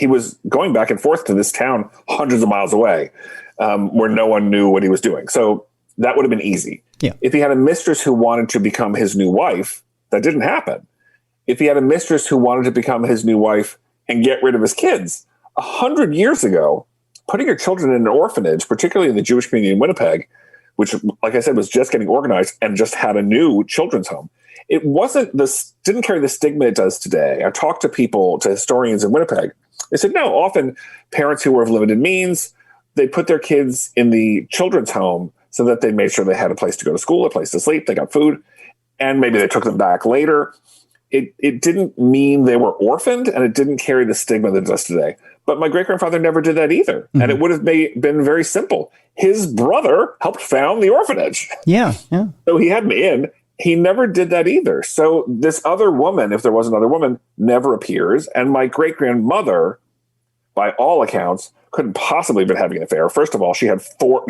was going back and forth to this town hundreds of miles away where no one knew what he was doing. So that would have been easy. Yeah. If he had a mistress who wanted to become his new wife, that didn't happen. If he had a mistress who wanted to become his new wife and get rid of his kids, 100 years ago, putting your children in an orphanage, particularly in the Jewish community in Winnipeg, which, like I said, was just getting organized and just had a new children's home. It didn't carry the stigma it does today. I talked to historians in Winnipeg. They said, no, often parents who were of limited means, they put their kids in the children's home so that they made sure they had a place to go to school, a place to sleep, they got food, and maybe they took them back later. It didn't mean they were orphaned, and it didn't carry the stigma that it does today. But my great-grandfather never did that either. Mm-hmm. And it would have been very simple. His brother helped found the orphanage. Yeah, yeah. So he had me in. He never did that either. So this other woman, if there was another woman, never appears. And my great-grandmother, by all accounts, couldn't possibly have been having an affair. First of all, she had 4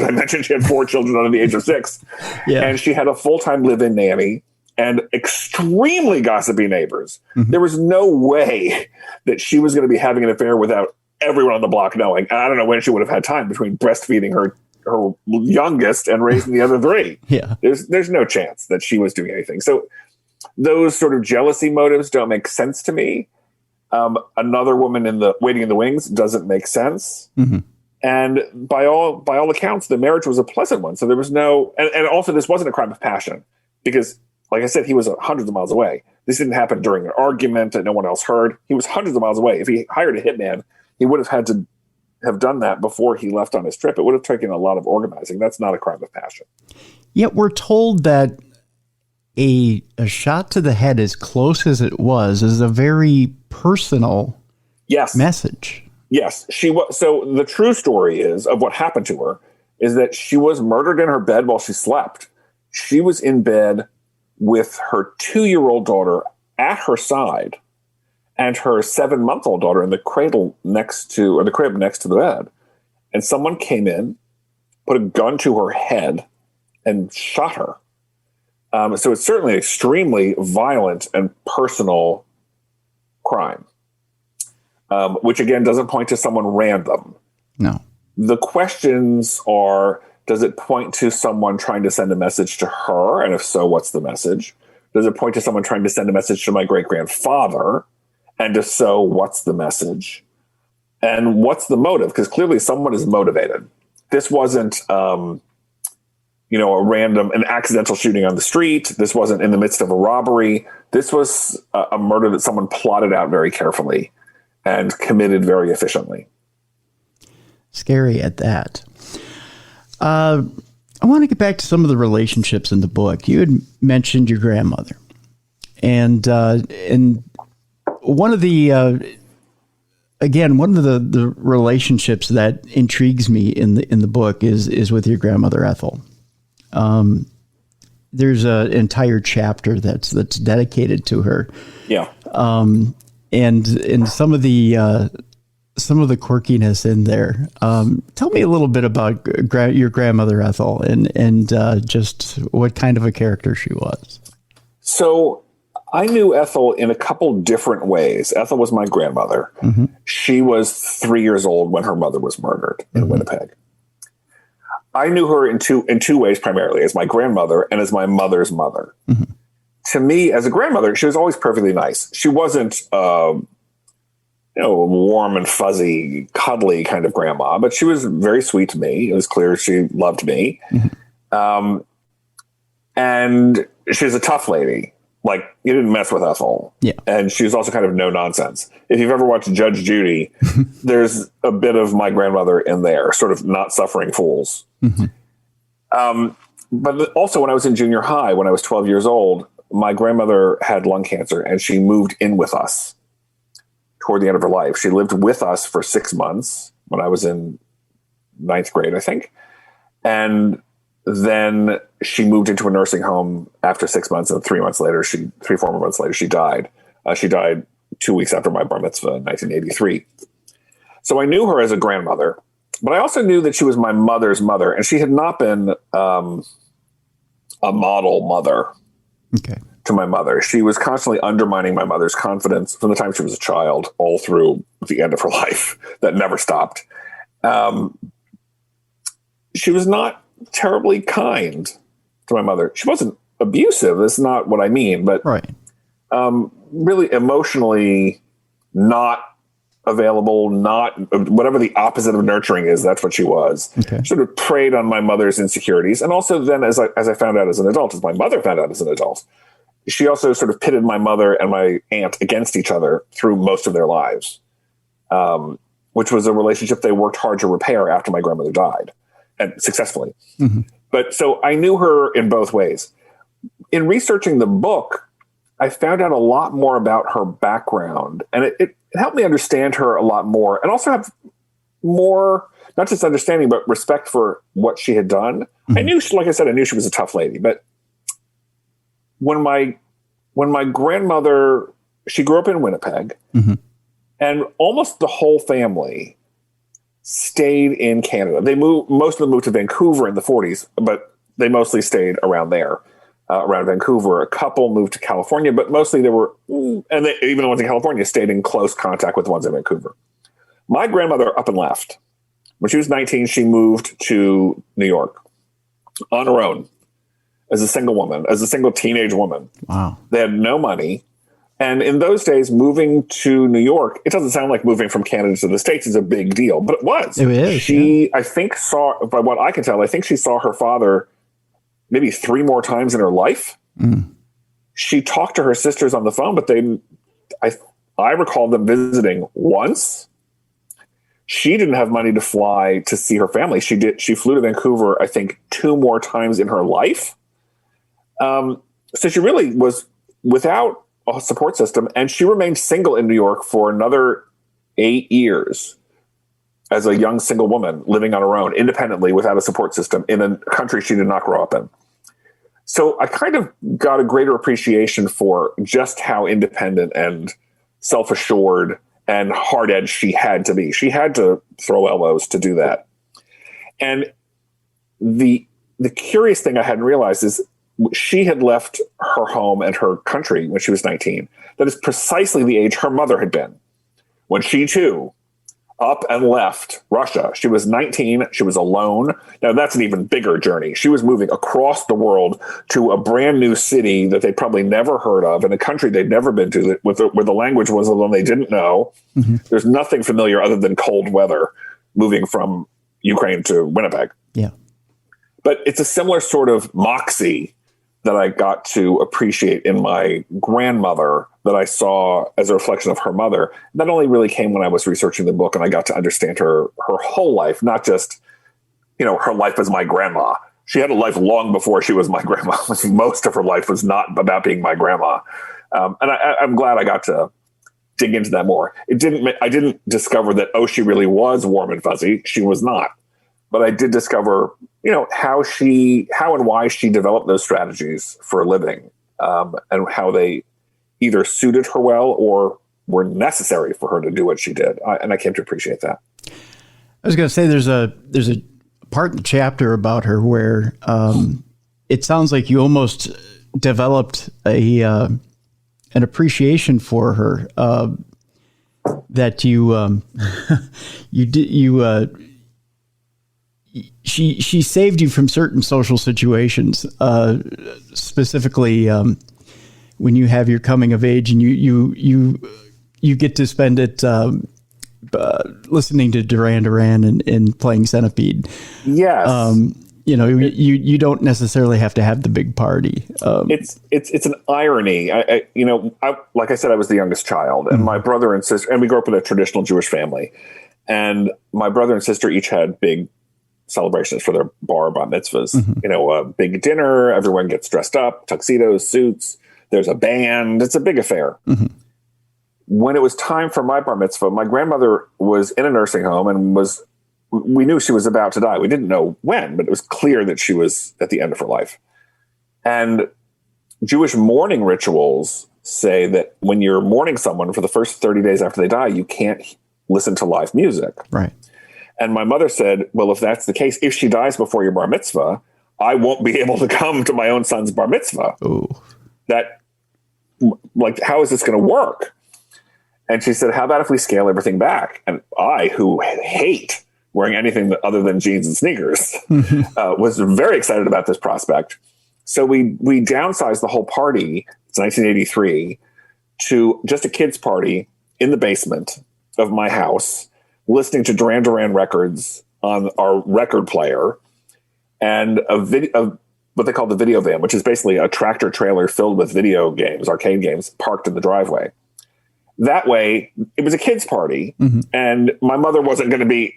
children under the age of 6. Yeah. And she had a full-time live-in nanny and extremely gossipy neighbors. Mm-hmm. There was no way that she was going to be having an affair without everyone on the block knowing. I don't know when she would have had time between breastfeeding her youngest and raising the other 3. Yeah. There's no chance that she was doing anything. So those sort of jealousy motives don't make sense to me. Another woman waiting in the wings doesn't make sense. Mm-hmm. And by all accounts, the marriage was a pleasant one. So there was no, and also this wasn't a crime of passion because, like I said, he was hundreds of miles away. This didn't happen during an argument that no one else heard. He was hundreds of miles away. If he hired a hitman, he would have had to have done that before he left on his trip. It would have taken a lot of organizing. That's not a crime of passion. Yet we're told that a shot to the head, as close as it was, is a very personal message. Yes, she was. So the true story of what happened to her is that she was murdered in her bed while she slept. She was in bed with her 2-year-old daughter at her side and her 7-month-old daughter in the crib next to the bed. And someone came in put a gun to her head and shot her. So it's certainly an extremely violent and personal crime, which again doesn't point to someone random. No. The questions are, does it point to someone trying to send a message to her? And if so, what's the message? Does it point to someone trying to send a message to my great-grandfather? And if so, what's the message? And what's the motive? Because clearly someone is motivated. This wasn't, an accidental shooting on the street. This wasn't in the midst of a robbery. This was a murder that someone plotted out very carefully and committed very efficiently. Scary at that. I want to get back to some of the relationships in the book. You had mentioned your grandmother, and one of the relationships that intrigues me in the book is with your grandmother Ethel. There's an entire chapter that's dedicated to her. Yeah. And some of the quirkiness in there. Tell me a little bit about your grandmother Ethel and just what kind of a character she was. So I knew Ethel in a couple different ways. Ethel was my grandmother. Mm-hmm. She was 3 years old when her mother was murdered in Winnipeg. I knew her in two ways primarily, as my grandmother and as my mother's mother. Mm-hmm. To me, as a grandmother, she was always perfectly nice. She wasn't a warm and fuzzy, cuddly kind of grandma, but she was very sweet to me. It was clear she loved me. Mm-hmm. And she was a tough lady. Like, you didn't mess with Ethel. Yeah. And she was also kind of no nonsense. If you've ever watched Judge Judy, there's a bit of my grandmother in there, sort of not suffering fools. Mm-hmm. But also when I was in junior high, when I was 12 years old, my grandmother had lung cancer and she moved in with us toward the end of her life. She lived with us for 6 months when I was in 9th grade, I think. And then she moved into a nursing home after 6 months, and 3 months later, 4 months later, she died. She died 2 weeks after my bar mitzvah in 1983. So I knew her as a grandmother, but I also knew that she was my mother's mother, and she had not been a model mother to my mother. She was constantly undermining my mother's confidence from the time she was a child all through the end of her life. That never stopped. She was not terribly kind to my mother. She wasn't abusive. That's not what I mean, but really emotionally not available, not whatever the opposite of nurturing is. That's what she was. Okay. Sort of preyed on my mother's insecurities. And also then as I found out as an adult, as my mother found out as an adult, she also sort of pitted my mother and my aunt against each other through most of their lives, which was a relationship they worked hard to repair after my grandmother died. And successfully. Mm-hmm. But so I knew her in both ways. In researching the book, I found out a lot more about her background, and it helped me understand her a lot more, and also have more, not just understanding, but respect for what she had done. Mm-hmm. I knew she was a tough lady, but when my grandmother, she grew up in Winnipeg, mm-hmm. and almost the whole family stayed in Canada. Most of them moved to Vancouver in the 40s, but they mostly stayed around there, around Vancouver. A couple moved to California, but mostly even the ones in California stayed in close contact with the ones in Vancouver. My grandmother up and left. When she was 19, she moved to New York on her own as a single teenage woman. Wow. They had no money. And in those days, moving to New York, it doesn't sound like moving from Canada to the States is a big deal, but it was. It is. I think by what I can tell, I think she saw her father maybe 3 more times in her life. Mm. She talked to her sisters on the phone, but I recall them visiting once. She didn't have money to fly to see her family. She flew to Vancouver, I think, 2 more times in her life. So she really was without a support system, and she remained single in New York for another 8 years as a young single woman living on her own independently without a support system in a country she did not grow up in. So I kind of got a greater appreciation for just how independent and self-assured and hard-edged she had to be. She had to throw elbows to do that. And the curious thing I hadn't realized is she had left her home and her country when she was 19. That is precisely the age her mother had been when she too up and left Russia. She was 19. She was alone. Now that's an even bigger journey. She was moving across the world to a brand new city that they probably never heard of, in a country they'd never been to, where the language was the one they didn't know. Mm-hmm. There's nothing familiar other than cold weather moving from Ukraine to Winnipeg. Yeah. But it's a similar sort of moxie that I got to appreciate in my grandmother that I saw as a reflection of her mother. That only really came when I was researching the book and I got to understand her whole life, not just, her life as my grandma. She had a life long before she was my grandma. Most of her life was not about being my grandma. And I'm glad I got to dig into that more. I didn't discover that, she really was warm and fuzzy. She was not. But I did discover, how and why she developed those strategies for a living, and how they either suited her well or were necessary for her to do what she did. And I came to appreciate that. I was going to say there's a part in the chapter about her where it sounds like you almost developed an appreciation for her, that she saved you from certain social situations, specifically when you have your coming of age and you get to spend it listening to Duran Duran and playing Centipede. Yes. You don't necessarily have to have the big party. It's an irony. Like I said, I was the youngest child, and my brother and sister, and we grew up in a traditional Jewish family, and my brother and sister each had big celebrations for their bar mitzvahs. Mm-hmm. A big dinner, everyone gets dressed up, tuxedos, suits. There's a band. It's a big affair. Mm-hmm. When it was time for my bar mitzvah, my grandmother was in a nursing home and we knew she was about to die. We didn't know when, but it was clear that she was at the end of her life. And Jewish mourning rituals say that when you're mourning someone for the first 30 days after they die, you can't listen to live music. Right. And my mother said, well, if that's the case, if she dies before your bar mitzvah, I won't be able to come to my own son's bar mitzvah. Ooh. How is this going to work? And she said, how about if we scale everything back? And I, who hate wearing anything other than jeans and sneakers, was very excited about this prospect. So we downsized the whole party, it's 1983, to just a kids' party in the basement of my house, listening to Duran Duran records on our record player, and what they call the video van, which is basically a tractor trailer filled with video games, arcade games, parked in the driveway. That way, it was a kids' party, mm-hmm. and my mother wasn't going to be,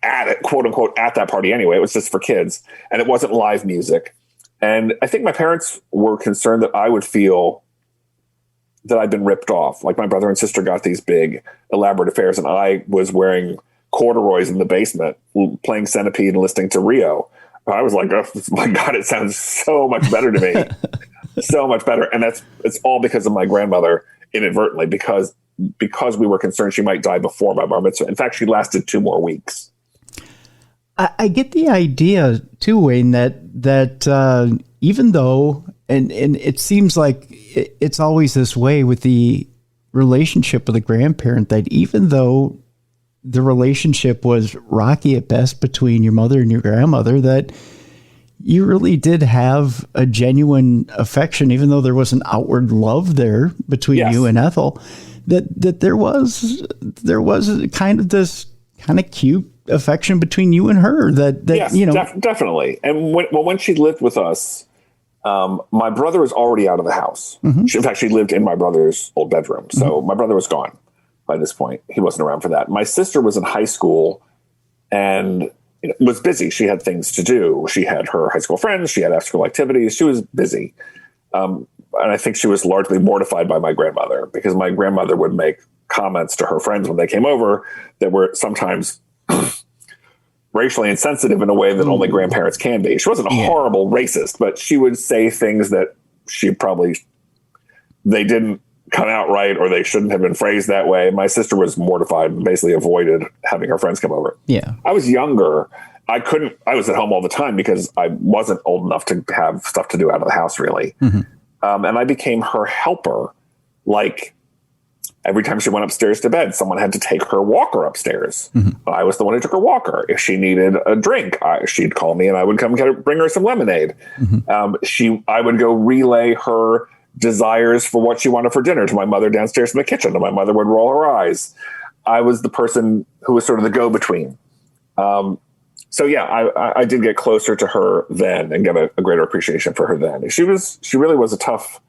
at it, quote unquote, at that party anyway. It was just for kids, and it wasn't live music. And I think my parents were concerned that I would feel that I'd been ripped off. Like my brother and sister got these big, elaborate affairs, and I was wearing corduroys in the basement, playing Centipede and listening to Rio. I was like, oh my God, it sounds so much better to me. So much better. And it's all because of my grandmother, inadvertently, because we were concerned she might die before my bar mitzvah. In fact, she lasted 2 more weeks. I get the idea too, Wayne, that even though, and it seems like it's always this way with the relationship with a grandparent, that even though the relationship was rocky at best between your mother and your grandmother, that you really did have a genuine affection, even though there was an outward love there between yes. you and Ethel, that there was kind of this kind of cute affection between you and her that yes, definitely. And when she lived with us, my brother was already out of the house. Mm-hmm. In fact, she lived in my brother's old bedroom. So mm-hmm. my brother was gone by this point. He wasn't around for that. My sister was in high school and was busy. She had things to do. She had her high school friends. She had after-school activities. She was busy. And I think she was largely mortified by my grandmother, because my grandmother would make comments to her friends when they came over that were sometimes racially insensitive in a way that only grandparents can be. She wasn't a horrible racist, but she would say things that they didn't come out right, or they shouldn't have been phrased that way. My sister was mortified and basically avoided having her friends come over. Yeah. I was younger, I was at home all the time because I wasn't old enough to have stuff to do out of the house, really. And I became her helper. Like, every time she went upstairs to bed, someone had to take her walker upstairs. I was the one who took her walker. If she needed a drink, she'd call me and I would come bring her some lemonade. I would go relay her desires for what she wanted for dinner to my mother downstairs in the kitchen, and my mother would roll her eyes. I was the person who was sort of the go-between. So yeah, I did get closer to her then and get a greater appreciation for her then. She really was a tough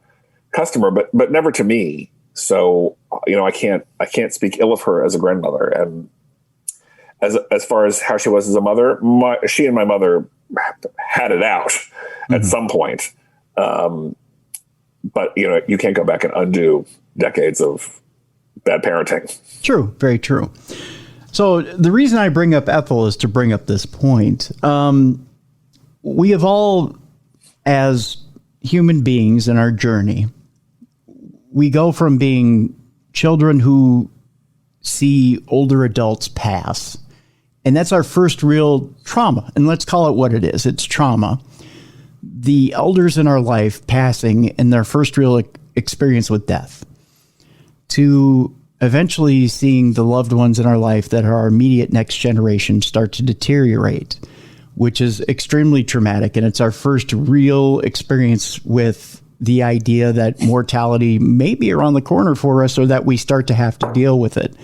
customer, but never to me. So, I can't speak ill of her as a grandmother. And as far as how she was as a mother, she and my mother had it out at some point. But you can't go back and undo decades of bad parenting. True. Very true. So the reason I bring up Ethel is to bring up this point. We have all, as human beings in our journey, we go from being children who see older adults pass, and that's our first real trauma. And let's call it what it is. It's trauma. The elders in our life passing and their first real experience with death, to eventually seeing the loved ones in our life that are our immediate next generation start to deteriorate, which is extremely traumatic. And it's our first real experience with the idea that mortality may be around the corner for us, or that we start to have to deal with it.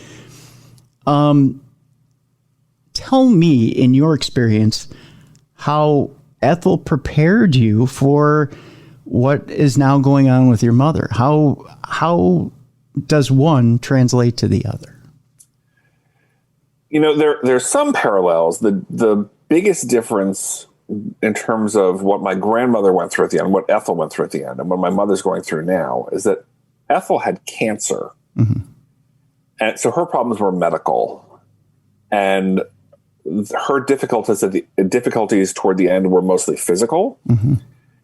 Tell me, in your experience, how Ethel prepared you for what is now going on with your mother. How does one translate to the other? There's some parallels. The biggest difference in terms of what my grandmother went through at the end, what Ethel went through at the end, and what my mother's going through now, is that Ethel had cancer. And so her problems were medical. And her difficulties toward the end were mostly physical.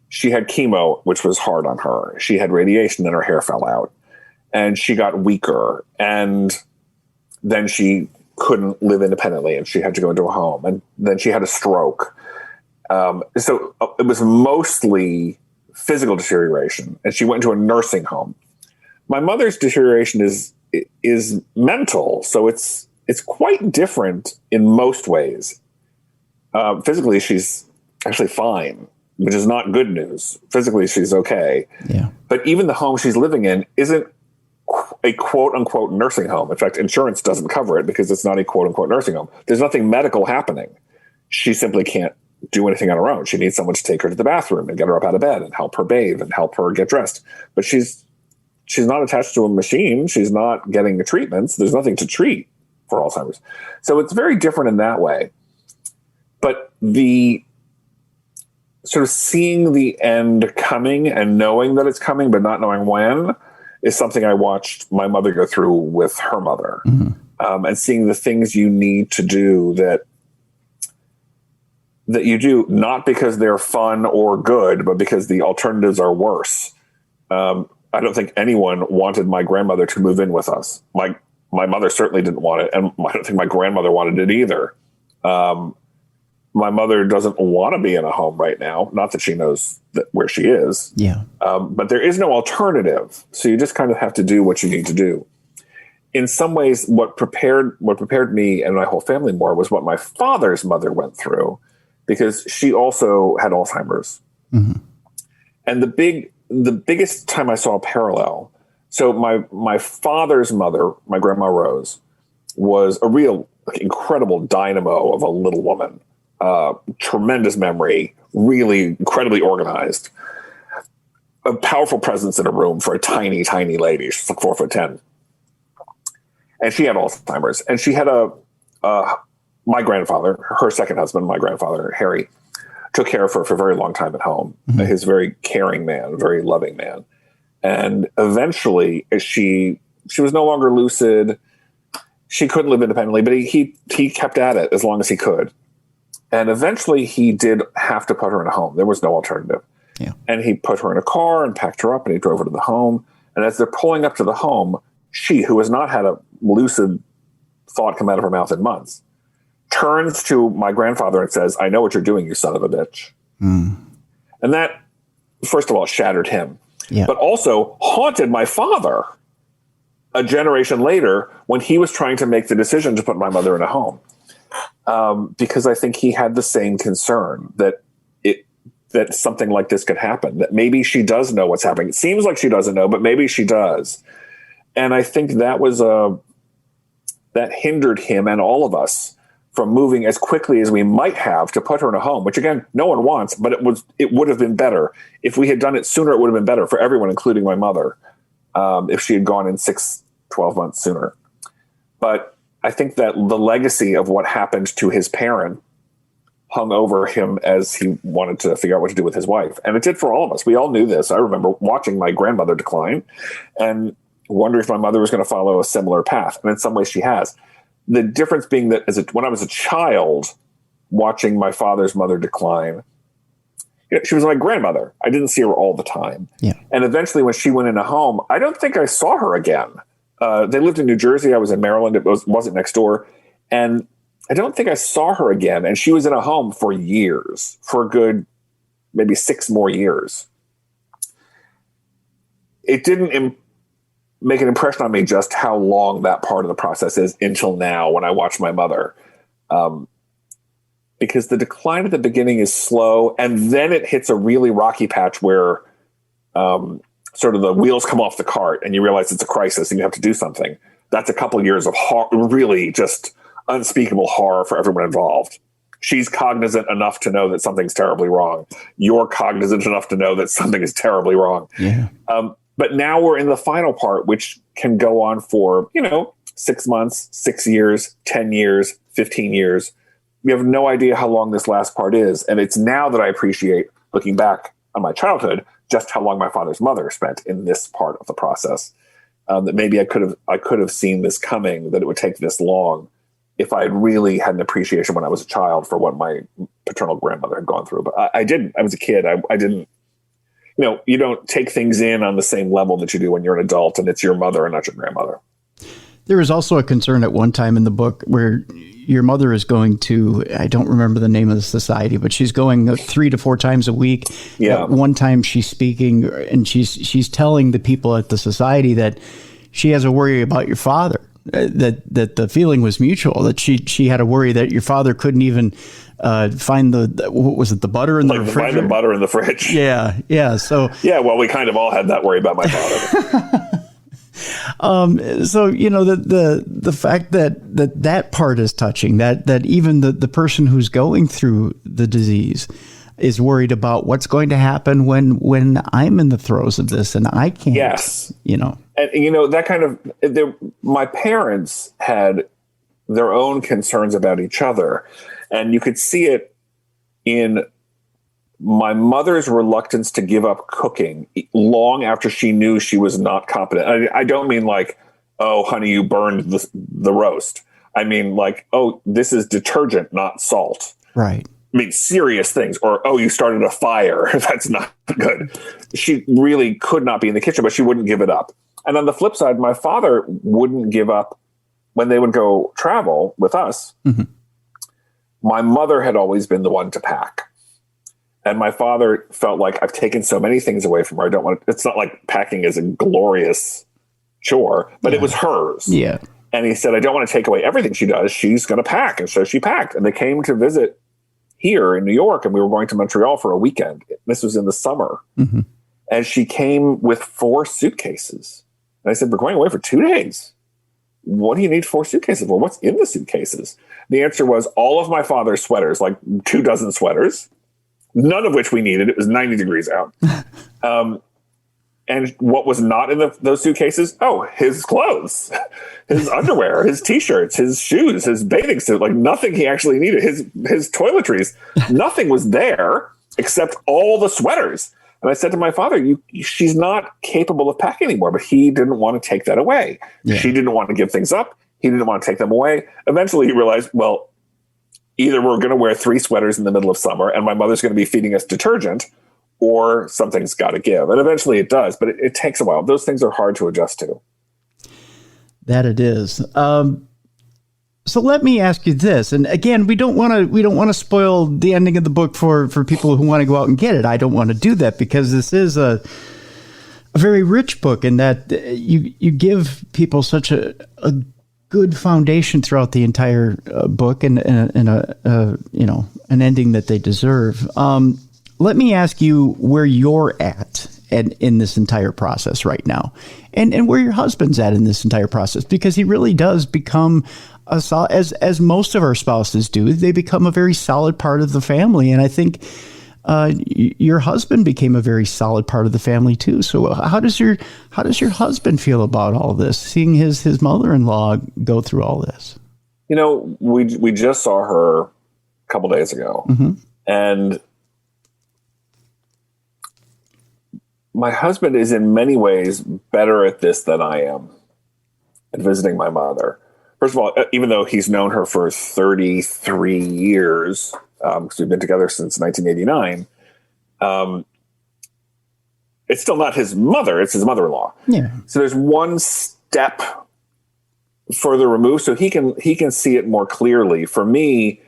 She had chemo, which was hard on her. She had radiation and her hair fell out. And she got weaker. And then she couldn't live independently and she had to go into a home. And then she had a stroke. So it was mostly physical deterioration, and she went to a nursing home. My mother's deterioration is mental, so it's quite different in most ways. Physically, she's actually fine, which is not good news. Physically, she's okay. Yeah. But even the home she's living in isn't a quote unquote nursing home. In fact, insurance doesn't cover it because it's not a quote unquote nursing home. There's nothing medical happening. She simply can't do anything on her own. She needs someone to take her to the bathroom and get her up out of bed and help her bathe and help her get dressed. But she's not attached to a machine. She's not getting the treatments. There's nothing to treat for Alzheimer's. So it's very different in that way. But the sort of seeing the end coming and knowing that it's coming, but not knowing when, is something I watched my mother go through with her mother. And seeing the things you need to do that you do, not because they're fun or good, but because the alternatives are worse. I don't think anyone wanted my grandmother to move in with us. My mother certainly didn't want it, and I don't think my grandmother wanted it either. My mother doesn't want to be in a home right now. Not that she knows where she is. Yeah. But there is no alternative. So you just kind of have to do what you need to do. In some ways, what prepared me and my whole family more was what my father's mother went through, because she also had Alzheimer's. And the biggest time I saw a parallel. So my father's mother, my grandma Rose, was a real incredible dynamo of a little woman. Tremendous memory, really incredibly organized, a powerful presence in a room for a tiny, tiny lady. She's like 4'10", and she had Alzheimer's. And she had my grandfather, her second husband, my grandfather Harry, took care of her for a very long time at home. He's a very caring man, a very loving man. And eventually, she was no longer lucid. She couldn't live independently, but he kept at it as long as he could. And eventually he did have to put her in a home. There was no alternative. Yeah. And he put her in a car and packed her up and he drove her to the home. And as they're pulling up to the home, she, who has not had a lucid thought come out of her mouth in months, turns to my grandfather and says, "I know what you're doing, you son of a bitch." And that, first of all, shattered him, but also haunted my father a generation later when he was trying to make the decision to put my mother in a home. Because I think he had the same concern that something like this could happen, that maybe she does know what's happening. It seems like she doesn't know, but maybe she does. And I think that was that hindered him and all of us from moving as quickly as we might have to put her in a home, which again, no one wants, but it would have been better. If we had done it sooner, it would have been better for everyone, including my mother, if she had gone in 12 months sooner. But I think that the legacy of what happened to his parent hung over him as he wanted to figure out what to do with his wife. And it did for all of us. We all knew this. I remember watching my grandmother decline and wondering if my mother was going to follow a similar path. And in some ways she has. The difference being that when I was a child watching my father's mother decline, she was my grandmother. I didn't see her all the time. Yeah. And eventually when she went in a home, I don't think I saw her again. They lived in New Jersey. I was in Maryland. It wasn't next door. And I don't think I saw her again. And she was in a home for years, for a good maybe 6 more years. It didn't make an impression on me just how long that part of the process is until now when I watch my mother. Because the decline at the beginning is slow, and then it hits a really rocky patch where sort of the wheels come off the cart and you realize it's a crisis and you have to do something. That's a couple of years of really just unspeakable horror for everyone involved. She's cognizant enough to know that something's terribly wrong. You're cognizant enough to know that something is terribly wrong. Yeah. But now we're in the final part, which can go on for, 6 months, 6 years, 10 years, 15 years. We have no idea how long this last part is. And it's now that I appreciate, looking back on my childhood, just how long my father's mother spent in this part of the process. That maybe I could have seen this coming, that it would take this long, if I had really had an appreciation when I was a child for what my paternal grandmother had gone through. But I didn't. I was a kid. I didn't. You don't take things in on the same level that you do when you're an adult and it's your mother and not your grandmother. There was also a concern at one time in the book where your mother is going to, I don't remember the name of the society, but she's going 3 to 4 times a week. Yeah. At one time she's speaking and she's telling the people at the society that she has a worry about your father, that the feeling was mutual, that she had a worry that your father couldn't even find the butter in the refrigerator? Find the butter in the fridge. Yeah. Yeah. So, yeah, well, we kind of all had that worry about my father. So, the fact that part is touching, that even the person who's going through the disease is worried about what's going to happen when I'm in the throes of this and I can't. Yes. And that kind of, my parents had their own concerns about each other, and you could see it in my mother's reluctance to give up cooking long after she knew she was not competent. I don't mean like, oh, honey, you burned the roast. I mean like, oh, this is detergent, not salt. Right. I mean, serious things. Or, oh, you started a fire. That's not good. She really could not be in the kitchen, but she wouldn't give it up. And on the flip side, my father wouldn't give up when they would go travel with us. Mm-hmm. My mother had always been the one to pack. And my father felt like, I've taken so many things away from her. I don't want to, it's not like packing is a glorious chore, but it was hers. Yeah. And he said, I don't want to take away everything she does. She's going to pack. And so she packed. And they came to visit here in New York, and we were going to Montreal for a weekend. This was in the summer. Mm-hmm. And she came with 4 suitcases. And I said, we're going away for 2 days. What do you need 4 suitcases for? What's in the suitcases? The answer was all of my father's sweaters, like 24 sweaters, none of which we needed. It was 90 degrees out. And what was not in those suitcases? Oh, his clothes, his underwear, his T-shirts, his shoes, his bathing suit, like nothing he actually needed, his toiletries. Nothing was there except all the sweaters. And I said to my father, she's not capable of packing anymore, but he didn't want to take that away. Yeah. She didn't want to give things up. He didn't want to take them away. Eventually he realized, well, either we're going to wear 3 sweaters in the middle of summer and my mother's going to be feeding us detergent, or something's got to give. And eventually it does, but it takes a while. Those things are hard to adjust to. That it is. So let me ask you this, and again, we don't want to spoil the ending of the book for people who want to go out and get it. I don't want to do that because this is a very rich book in that you give people such a good foundation throughout the entire book and a an ending that they deserve. Let me ask you where you're at in this entire process right now, and where your husband's at in this entire process, because he really does become as most of our spouses do, they become a very solid part of the family. And I think your husband became a very solid part of the family too. So how does your husband feel about all this, seeing his mother-in-law go through all this? We just saw her a couple days ago, and my husband is in many ways better at this than I am at visiting my mother. First of all, even though he's known her for 33 years, because we've been together since 1989, it's still not his mother, it's his mother-in-law. Yeah. So there's one step further removed, so he can see it more clearly. For me,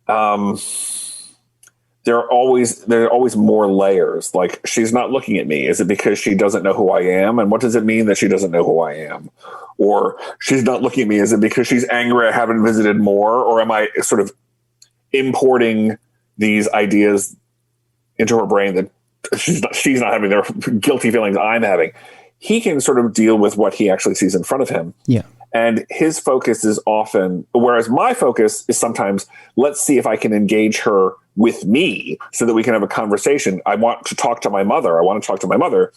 there are always more layers. Like, she's not looking at me. Is it because she doesn't know who I am? And what does it mean that she doesn't know who I am? Or she's not looking at me. Is it because she's angry I haven't visited more? Or am I sort of importing these ideas into her brain that she's not having the guilty feelings I'm having? He can sort of deal with what he actually sees in front of him. Yeah. And his focus is often, whereas my focus is sometimes, let's see if I can engage her with me so that we can have a conversation. I want to talk to my mother.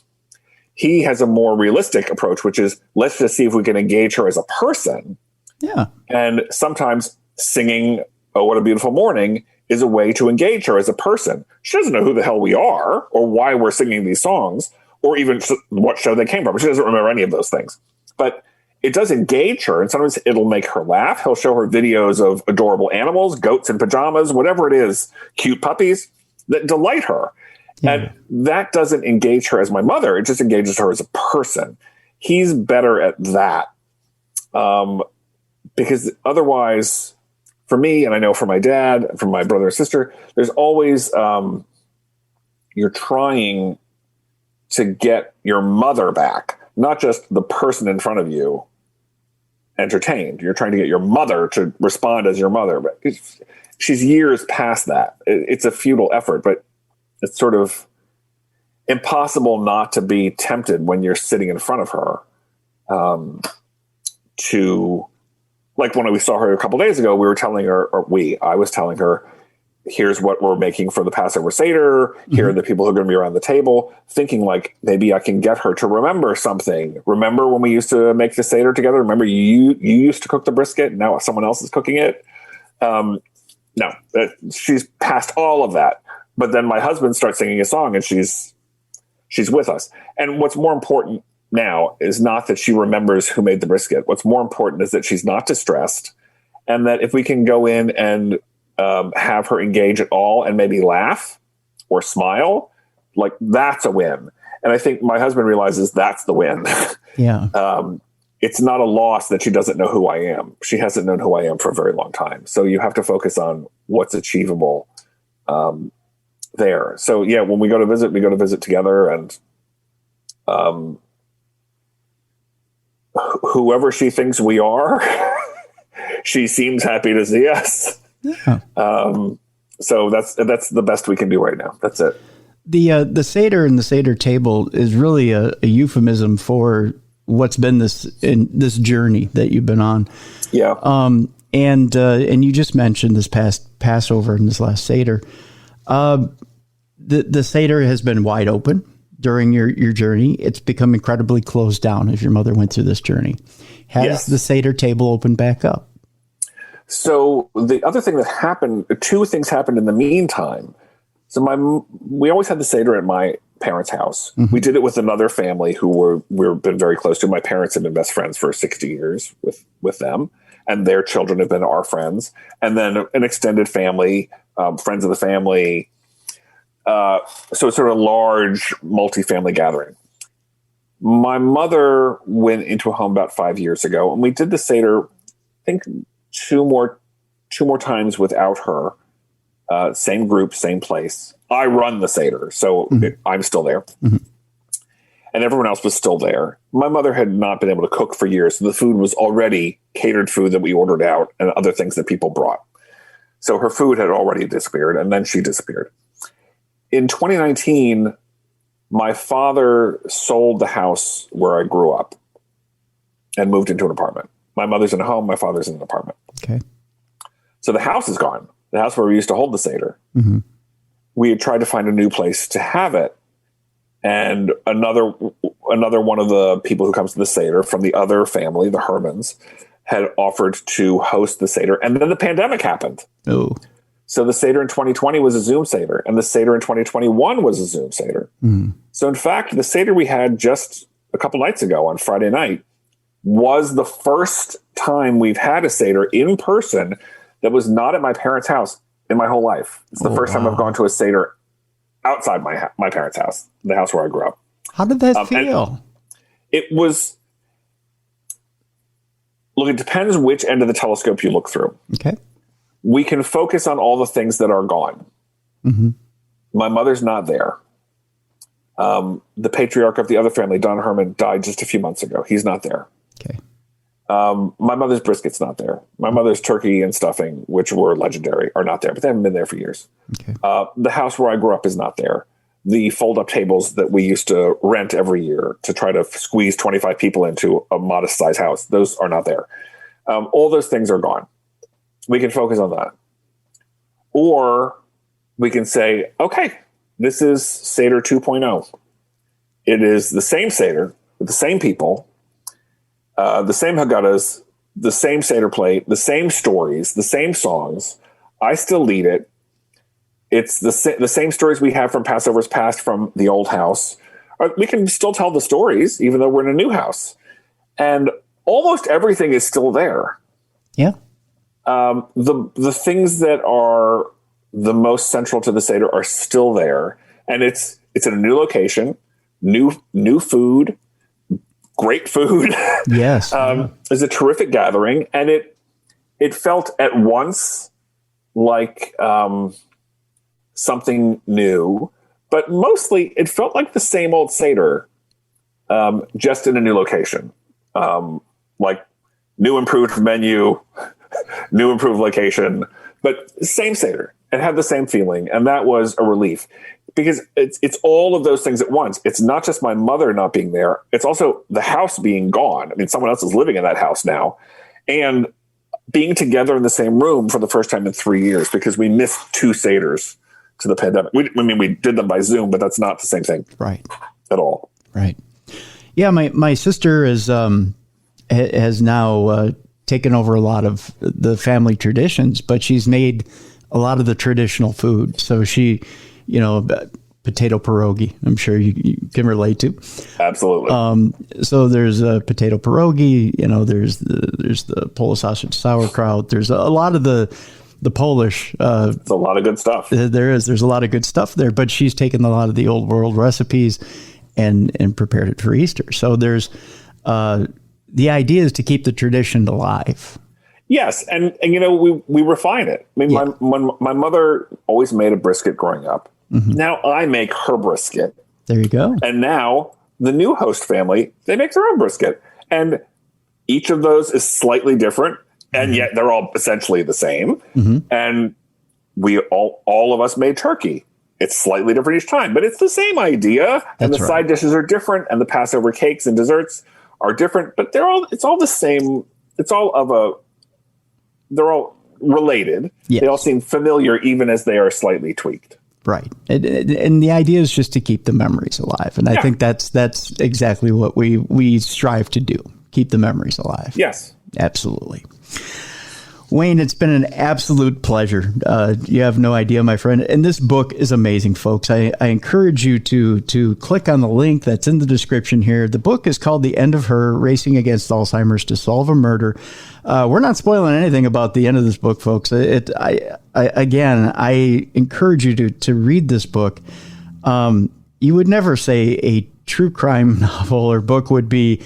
He has a more realistic approach, which is, let's just see if we can engage her as a person. Yeah. And sometimes singing "Oh, What a Beautiful Morning" is a way to engage her as a person. She doesn't know who the hell we are or why we're singing these songs or even what show they came from. She doesn't remember any of those things. But it does engage her, and sometimes it'll make her laugh. He'll show her videos of adorable animals, goats in pajamas, whatever it is, cute puppies that delight her. Yeah. And that doesn't engage her as my mother. It just engages her as a person. He's better at that. Because otherwise, for me, and I know for my dad, for my brother or sister, there's always, you're trying to get your mother back, not just the person in front of you entertained. You're trying to get your mother to respond as your mother, but she's years past that. It's a futile effort, but it's sort of impossible not to be tempted when you're sitting in front of her, to, like when we saw her a couple days ago, I was telling her, here's what we're making for the Passover Seder. Here are the people who are going to be around the table, thinking like, maybe I can get her to remember something. Remember when we used to make the Seder together? Remember you used to cook the brisket and now someone else is cooking it? No, she's past all of that. But then my husband starts singing a song and she's with us. And what's more important now is not that she remembers who made the brisket. What's more important is that she's not distressed, and that if we can go in and have her engage at all and maybe laugh or smile, like, that's a win. And I think my husband realizes that's the win. Yeah. It's not a loss that she doesn't know who I am. She hasn't known who I am for a very long time. So you have to focus on what's achievable there. So yeah, when we go to visit together, and whoever she thinks we are, she seems happy to see us. Yeah. So that's the best we can do right now. That's it. The Seder and the Seder table is really a euphemism for what's been this journey that you've been on. Yeah. And you just mentioned this past Passover and this last Seder. The Seder has been wide open during your journey. It's become incredibly closed down as your mother went through this journey. Has the Seder table opened back up? So the other thing that happened, two things happened in the meantime. So we always had the Seder at my parents' house. Mm-hmm. We did it with another family who we've been very close to. My parents have been best friends for 60 years with them, and their children have been our friends. And then an extended family, friends of the family. So it's sort of a large multi-family gathering. My mother went into a home about 5 years ago, and we did the Seder, I think, two more times without her. Same group, same place. I run the Seder, so I'm still there. Mm-hmm. And everyone else was still there. My mother had not been able to cook for years. So the food was already catered food that we ordered out and other things that people brought. So her food had already disappeared, and then she disappeared. In 2019, my father sold the house where I grew up and moved into an apartment. My mother's in a home. My father's in an apartment. Okay. So the house is gone. The house where we used to hold the Seder. Mm-hmm. We had tried to find a new place to have it. And another one of the people who comes to the Seder from the other family, the Hermans, had offered to host the Seder. And then the pandemic happened. Oh. So the Seder in 2020 was a Zoom Seder, and the Seder in 2021 was a Zoom Seder. Mm. So in fact, the Seder we had just a couple nights ago on Friday night was the first time we've had a Seder in person that was not at my parents' house in my whole life. It's the first time I've gone to a Seder outside my parents' house, the house where I grew up. How did that feel? It was, look, it depends which end of the telescope you look through. Okay. We can focus on all the things that are gone. Mm-hmm. My mother's not there. The patriarch of the other family, Don Herman, died just a few months ago. He's not there. Okay. My mother's brisket's not there. My mother's turkey and stuffing, which were legendary, are not there, but they haven't been there for years. Okay. The house where I grew up is not there. The fold-up tables that we used to rent every year to try to squeeze 25 people into a modest-sized house, those are not there. All those things are gone. We can focus on that. Or we can say, okay, this is Seder 2.0. It is the same Seder with the same people, the same Haggadahs, the same Seder plate, the same stories, the same songs. I still lead it. It's the same stories we have from Passover's past from the old house. We can still tell the stories, even though we're in a new house. And almost everything is still there. Yeah. The things that are the most central to the Seder are still there. And it's in a new location, new food, great food. Yes. It's a terrific gathering. And it felt at once like something new, but mostly it felt like the same old Seder, just in a new location. Like new improved menu, new improved location, but same Seder. It had the same feeling. And that was a relief because it's all of those things at once. It's not just my mother not being there. It's also the house being gone. I mean, someone else is living in that house now and being together in the same room for the first time in 3 years because we missed 2 Seders to the pandemic. We did them by Zoom, but that's not the same thing. Right. At all. Right. Yeah. My sister has now taken over a lot of the family traditions, but she's made a lot of the traditional food. So she, potato pierogi, I'm sure you can relate to. Absolutely. So there's a potato pierogi, there's the Polish sausage sauerkraut. There's a lot of the Polish. It's a lot of good stuff. There's a lot of good stuff there, but she's taken a lot of the old world recipes and prepared it for Easter. So there's, the idea is to keep the tradition alive. Yes. And we refine it. I mean, yeah. my mother always made a brisket growing up. Mm-hmm. Now I make her brisket. There you go. And now the new host family, they make their own brisket. And each of those is slightly different. And yet they're all essentially the same. Mm-hmm. And we all of us made turkey. It's slightly different each time, but it's the same idea. And the side dishes are different. And the Passover cakes and desserts are different, but it's all the same. They're all related. Yes. They all seem familiar, even as they are slightly tweaked. Right. And the idea is just to keep the memories alive. And I think that's exactly what we strive to do. Keep the memories alive. Yes. Absolutely. Wayne, it's been an absolute pleasure. You have no idea, my friend. And this book is amazing, folks. I encourage you to click on the link that's in the description here. The book is called The End of Her, Racing Against Alzheimer's to Solve a Murder. We're not spoiling anything about the end of this book, folks. I encourage you to read this book. You would never say a true crime novel or book would be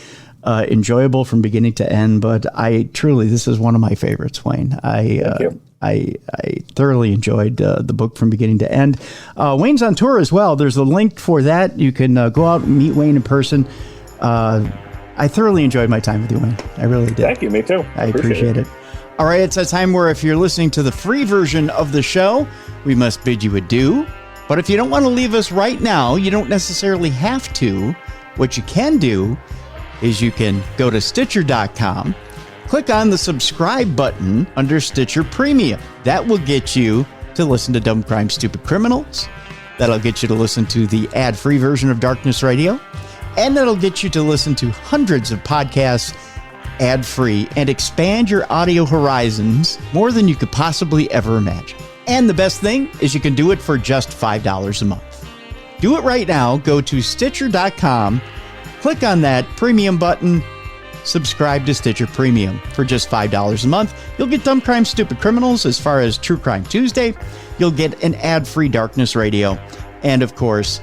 enjoyable from beginning to end. But this is one of my favorites, Wayne. I thoroughly enjoyed the book from beginning to end. Wayne's on tour as well. There's a link for that. You can go out and meet Wayne in person. I thoroughly enjoyed my time with you, Wayne. I really did. Thank you. Me too. I appreciate it. All right, it's a time where if you're listening to the free version of the show, we must bid you adieu. But if you don't want to leave us right now, you don't necessarily have to. What you can do is you can go to Stitcher.com, click on the subscribe button under Stitcher Premium. That will get you to listen to Dumb Crime, Stupid Criminals. That'll get you to listen to the ad-free version of Darkness Radio. And that'll get you to listen to hundreds of podcasts ad-free and expand your audio horizons more than you could possibly ever imagine. And the best thing is you can do it for just $5 a month. Do it right now. Go to Stitcher.com, click on that premium button, subscribe to Stitcher Premium for just $5 a month. You'll get Dumb Crime, Stupid Criminals as far as True Crime Tuesday. You'll get an ad-free Darkness Radio. And of course,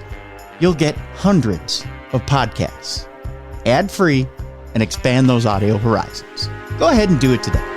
you'll get hundreds of podcasts ad-free and expand those audio horizons. Go ahead and do it today.